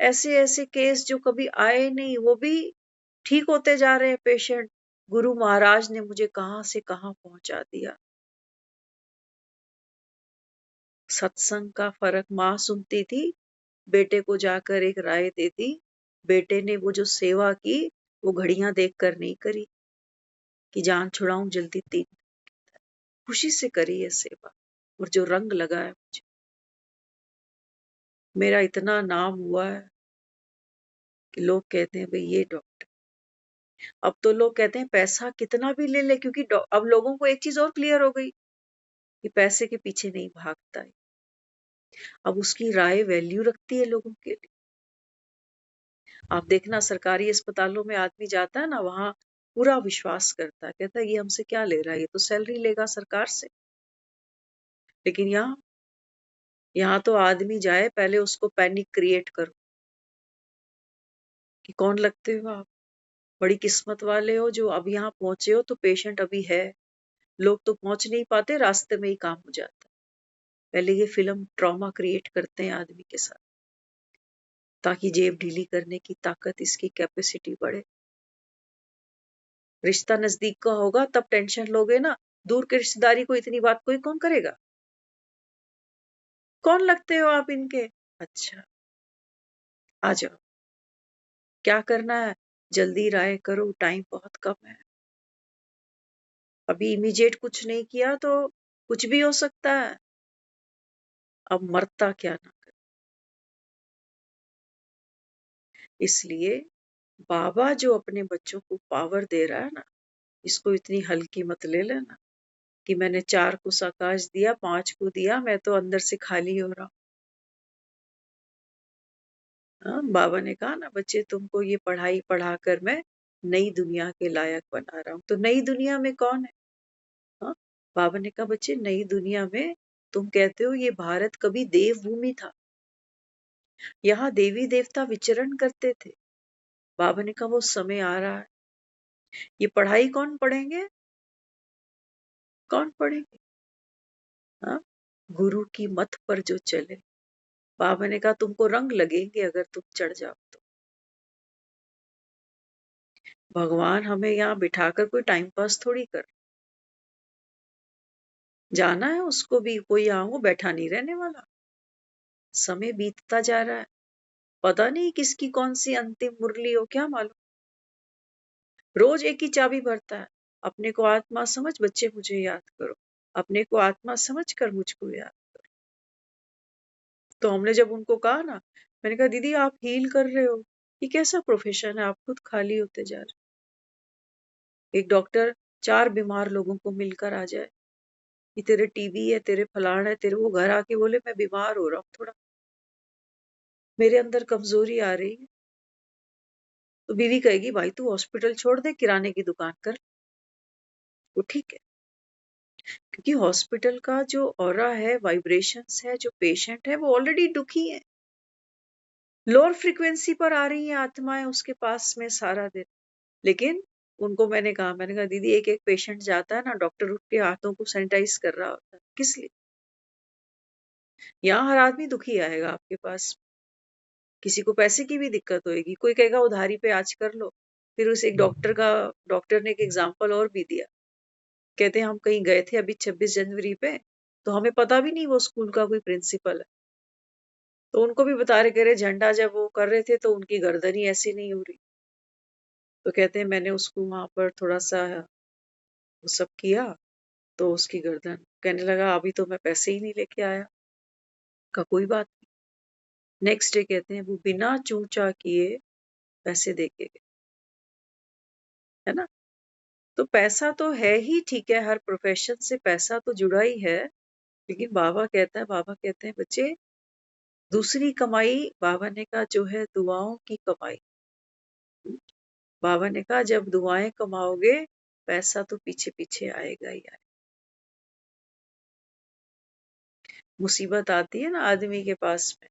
ऐसे ऐसे केस जो कभी आए नहीं वो भी ठीक होते जा रहे हैं पेशेंट। गुरु महाराज ने मुझे कहां से कहां पहुंचा दिया। सत्संग का फर्क माँ सुनती थी, बेटे को जाकर एक राय देती। बेटे ने वो जो सेवा की वो घड़ियां देखकर नहीं करी कि जान छुड़ाऊं जल्दी 3, खुशी से करी है सेवा। और जो रंग लगा है मुझे, मेरा इतना नाम हुआ है कि लोग कहते हैं भाई ये डॉक्टर। अब तो लोग कहते हैं पैसा कितना भी ले ले, क्योंकि अब लोगों को एक चीज और क्लियर हो गई कि पैसे के पीछे नहीं भागता है। अब उसकी राय वैल्यू रखती है लोगों के लिए। आप देखना सरकारी अस्पतालों में आदमी जाता है ना, वहां पूरा विश्वास करता है, कहता है ये हमसे क्या ले रहा है, ये तो सैलरी लेगा सरकार से। लेकिन यहाँ तो आदमी जाए पहले उसको पैनिक क्रिएट करो कि कौन लगते हो आप, बड़ी किस्मत वाले हो जो अब यहाँ पहुंचे हो, तो पेशेंट अभी है। लोग तो पहुंच नहीं पाते, रास्ते में ही काम हो जाता है। पहले ये फिल्म ट्रॉमा क्रिएट करते हैं आदमी के साथ, ताकि जेब ढीली करने की ताकत, इसकी कैपेसिटी बढ़े। रिश्ता नजदीक का होगा तब टेंशन लोगे ना, दूर के रिश्तेदारी को इतनी बात कोई कौन करेगा। कौन लगते हो आप इनके? अच्छा आ जाओ, क्या करना है, जल्दी राय करो, टाइम बहुत कम है। अभी इमीडिएट कुछ नहीं किया तो कुछ भी हो सकता है। अब मरता क्या ना करे। इसलिए बाबा जो अपने बच्चों को पावर दे रहा है ना, इसको इतनी हल्की मत ले लेना कि मैंने 4 कुछ आकाश दिया, 5 को दिया, मैं तो अंदर से खाली हो रहा हूँ। हाँ, बाबा ने कहा ना बच्चे तुमको ये पढ़ाई पढ़ाकर मैं नई दुनिया के लायक बना रहा हूँ। तो नई दुनिया में कौन है? हाँ, बाबा ने कहा बच्चे नई दुनिया में तुम कहते हो ये भारत कभी देवभूमि था, यहाँ देवी देवता विचरण करते थे। बाबा ने कहा वो समय आ रहा है। ये पढ़ाई कौन पढ़ेंगे? कौन पढ़ेंगे? हाँ, गुरु की मत पर जो चले। बाबा ने कहा तुमको रंग लगेंगे अगर तुम चढ़ जाओ तो। भगवान हमें यहाँ बिठाकर कोई टाइम पास थोड़ी कर, जाना है उसको भी, कोई यहाँ वो बैठा नहीं रहने वाला। समय बीतता जा रहा है, पता नहीं किसकी कौन सी अंतिम मुरली हो, क्या मालूम। रोज एक ही चाबी भरता है, अपने को आत्मा समझ बच्चे मुझे याद करो, अपने को आत्मा समझ कर मुझको याद करो। तो हमने जब उनको कहा ना, मैंने कहा दीदी आप हील कर रहे हो, ये कैसा प्रोफेशन है, आप खुद खाली होते जा रहे। एक डॉक्टर 4 बीमार लोगों को मिलकर आ जाए कि तेरे टीबी है, तेरे फलाना है, तेरे, वो घर आके बोले मैं बीमार हो रहा हूँ थोड़ा, मेरे अंदर कमजोरी आ रही है, तो बीवी कहेगी भाई तू हॉस्पिटल छोड़ दे, किराने की दुकान कर। वो ठीक है, क्योंकि हॉस्पिटल का जो ऑरा है, वाइब्रेशंस है, जो पेशेंट है वो ऑलरेडी दुखी है, लोअर फ्रीक्वेंसी पर आ रही है आत्माएं उसके पास में सारा दिन। लेकिन उनको मैंने कहा दीदी एक एक पेशेंट जाता है ना, डॉक्टर उठ के हाथों को सैनिटाइज कर रहा होता है, किस लिए? यहाँ हर आदमी दुखी आएगा आपके पास, किसी को पैसे की भी दिक्कत होगी, कोई कहेगा उधारी पे आज कर लो। फिर उस एक डॉक्टर ने एक एग्जाम्पल और भी दिया, कहते हैं हम कहीं गए थे अभी 26 जनवरी पे, तो हमें पता भी नहीं वो स्कूल का कोई प्रिंसिपल है, तो उनको भी बता रहे, कह रहे झंडा जब वो कर रहे थे तो उनकी गर्दन ही ऐसी नहीं हो रही, तो कहते हैं मैंने उसको वहां पर थोड़ा सा वो सब किया, तो उसकी गर्दन, कहने लगा अभी तो मैं पैसे ही नहीं लेके आया। का कोई बात नहीं, नेक्स्ट डे कहते हैं वो बिना चूचा किए पैसे दे के गए, है ना। तो पैसा तो है ही, ठीक है, हर प्रोफेशन से पैसा तो जुड़ा ही है, लेकिन बाबा कहते हैं बच्चे दूसरी कमाई, बाबा ने कहा जो है दुआओं की कमाई। बाबा ने कहा जब दुआएं कमाओगे पैसा तो पीछे पीछे आएगा ही आएगा। मुसीबत आती है ना आदमी के पास में,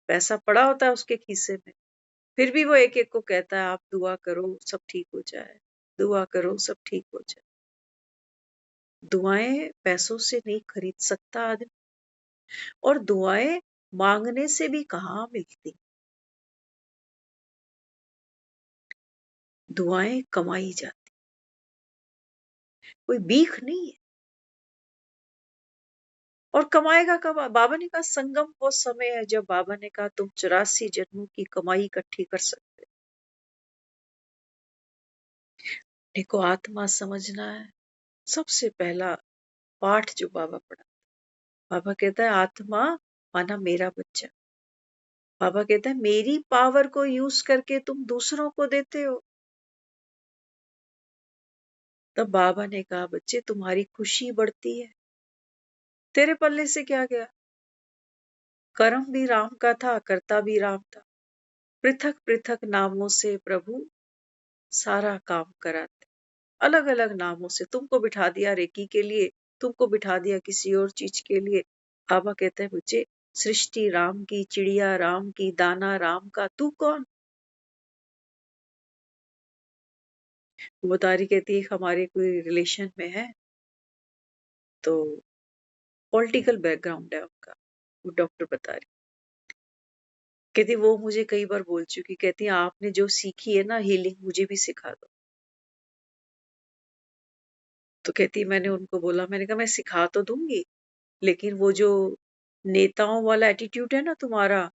पैसा पड़ा होता है उसके खीसे में, फिर भी वो एक एक को कहता है आप दुआ करो सब ठीक हो जाए, दुआ करो सब ठीक हो जाए। दुआएं पैसों से नहीं खरीद सकता आदमी, और दुआएं मांगने से भी कहाँ मिलती, दुआएं कमाई जाती, कोई भीख नहीं है। और कमाएगा कब? बाबा ने कहा संगम वो समय है जब बाबा ने कहा तुम 84 जन्मों की कमाई इकट्ठी कर सकते हो। देखो आत्मा समझना है, सबसे पहला पाठ जो बाबा पढ़ा, बाबा कहता है आत्मा माना मेरा बच्चा, बाबा कहता है मेरी पावर को यूज करके तुम दूसरों को देते हो। तब बाबा ने कहा बच्चे तुम्हारी खुशी बढ़ती है, तेरे पल्ले से क्या गया, कर्म भी राम का था, करता भी राम था, पृथक पृथक नामों से प्रभु सारा काम कराते, अलग अलग नामों से तुमको बिठा दिया रेकी के लिए, तुमको बिठा दिया किसी और चीज के लिए। बाबा कहते हैं बच्चे सृष्टि राम की, चिड़िया राम की, दाना राम का, तू कौन? वो बता रही, कहती है हमारे कोई रिलेशन में है, तो पॉलिटिकल बैकग्राउंड है उनका, वो डॉक्टर बता रही, कहती वो मुझे कई बार बोल चुकी, कहती आपने जो सीखी है ना हीलिंग मुझे भी सिखा दो। तो कहती मैंने उनको बोला, मैंने कहा मैं सिखा तो दूंगी, लेकिन वो जो नेताओं वाला एटीट्यूड है ना तुम्हारा,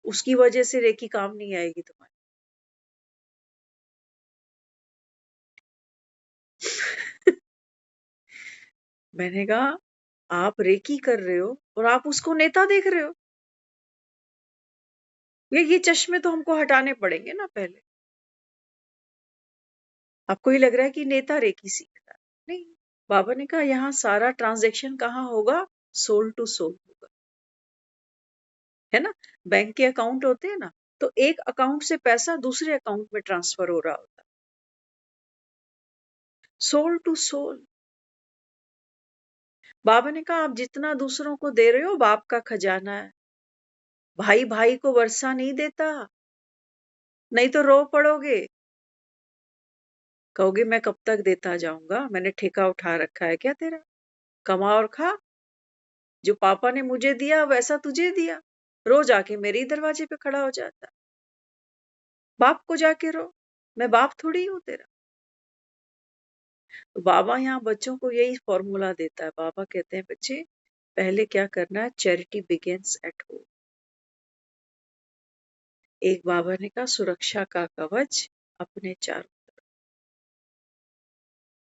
उसकी वजह से रेकी काम नहीं आएगी तुम्हारी। मैंने कहा आप रेकी कर रहे हो और आप उसको नेता देख रहे हो, ये चश्मे तो हमको हटाने पड़ेंगे ना पहले। आपको ही लग रहा है कि नेता रेकी सीख रहा है, नहीं। बाबा ने कहा यहाँ सारा ट्रांजैक्शन कहाँ होगा, सोल टू सोल होगा, है ना। बैंक के अकाउंट होते हैं ना, तो एक अकाउंट से पैसा दूसरे अकाउंट में ट्रांसफर हो रहा होता है, सोल टू सोल। बाबा ने कहा आप जितना दूसरों को दे रहे हो बाप का खजाना है, भाई भाई को वर्षा नहीं देता, नहीं तो रो पड़ोगे, कहोगे मैं कब तक देता जाऊंगा, मैंने ठेका उठा रखा है क्या तेरा, कमा और खा, जो पापा ने मुझे दिया वैसा तुझे दिया, रोज आके मेरे ही दरवाजे पे खड़ा हो जाता, बाप को जाके रो, मैं बाप थोड़ी हूं तेरा। तो बाबा यहाँ बच्चों को यही फॉर्मूला देता है। बाबा कहते हैं बच्चे पहले क्या करना है, चैरिटी बिगिंस एट होम। एक बाबा ने कहा सुरक्षा का कवच अपने चारों,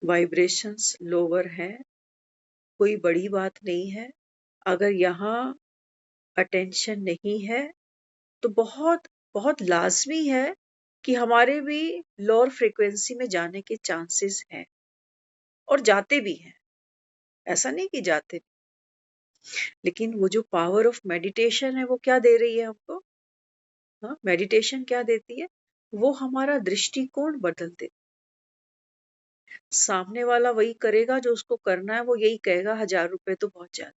वाइब्रेशंस लोअर है, कोई बड़ी बात नहीं है, अगर यहाँ अटेंशन नहीं है तो बहुत बहुत लाजमी है कि हमारे भी लोअर फ्रीक्वेंसी में जाने के चांसेस हैं, और जाते भी हैं, ऐसा नहीं कि जाते नहीं। लेकिन वो जो पावर ऑफ मेडिटेशन है वो क्या दे रही है हमको, हाँ, मेडिटेशन क्या देती है, वो हमारा दृष्टिकोण बदल दे। सामने वाला वही करेगा जो उसको करना है, वो यही कहेगा 1000 रुपए तो बहुत ज्यादा,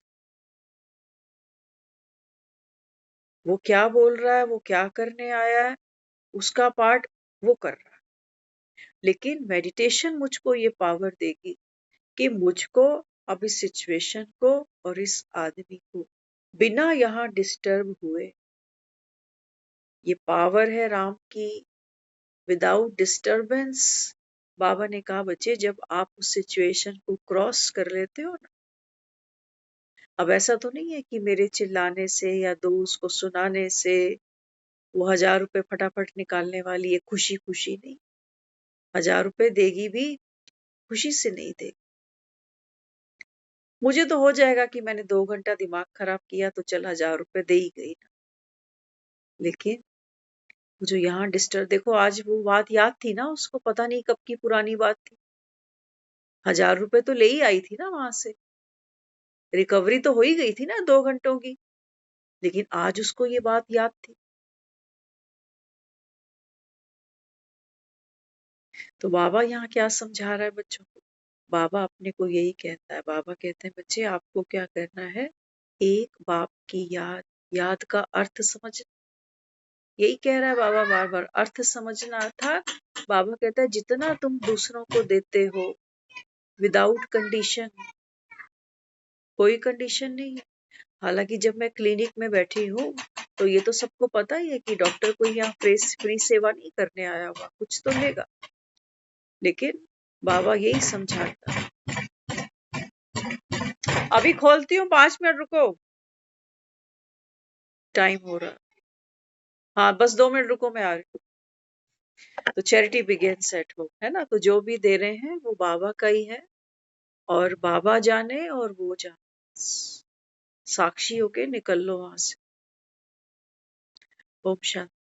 वो क्या बोल रहा है, वो क्या करने आया है, उसका पार्ट वो कर रहा है। लेकिन मेडिटेशन मुझको ये पावर देगी कि मुझको अब इस सिचुएशन को और इस आदमी को बिना यहाँ डिस्टर्ब हुए, ये पावर है राम की, विदाउट डिस्टरबेंस। बाबा ने कहा बच्चे जब आप उस सिचुएशन को क्रॉस कर लेते हो ना, अब ऐसा तो नहीं है कि मेरे चिल्लाने से या दोस्त को सुनाने से वो 1000 रुपए फटाफट निकालने वाली है, खुशी खुशी नहीं, 1000 रुपए देगी भी खुशी से नहीं देगी। मुझे तो हो जाएगा कि मैंने 2 घंटा दिमाग खराब किया तो चल 1000 रुपए दे ही गई ना, लेकिन जो यहाँ डिस्टर्ब, देखो आज वो बात याद थी ना उसको, पता नहीं कब की पुरानी बात थी, 1000 रुपए तो ले ही आई थी ना वहां से, रिकवरी तो हो ही गई थी ना 2 घंटों की, लेकिन आज उसको ये बात याद थी। तो बाबा यहाँ क्या समझा रहा है बच्चों को, बाबा अपने को यही कहता है, बाबा कहते हैं बच्चे आपको क्या करना है, एक बाप की याद, याद का अर्थ समझ, यही कह रहा है बाबा बार बार, अर्थ समझना था। बाबा कहता है जितना तुम दूसरों को देते हो विदाउट कंडीशन, कोई कंडीशन नहीं है। हालांकि जब मैं क्लिनिक में बैठी हूँ तो ये तो सबको पता ही है कि डॉक्टर कोई यहाँ फ्री सेवा नहीं करने आया हुआ, कुछ तो लेगा, लेकिन बाबा यही समझाता है। अभी खोलती हूँ, 5 मिनट रुको, टाइम हो रहा, हाँ बस 2 मिनट रुको, मैं आ रही हूँ। तो चैरिटी बिगिंस एट होम, है ना, तो जो भी दे रहे हैं वो बाबा का ही है, और बाबा जाने और वो जाने, साक्षी होके निकल लो वहां से। ओम शांति।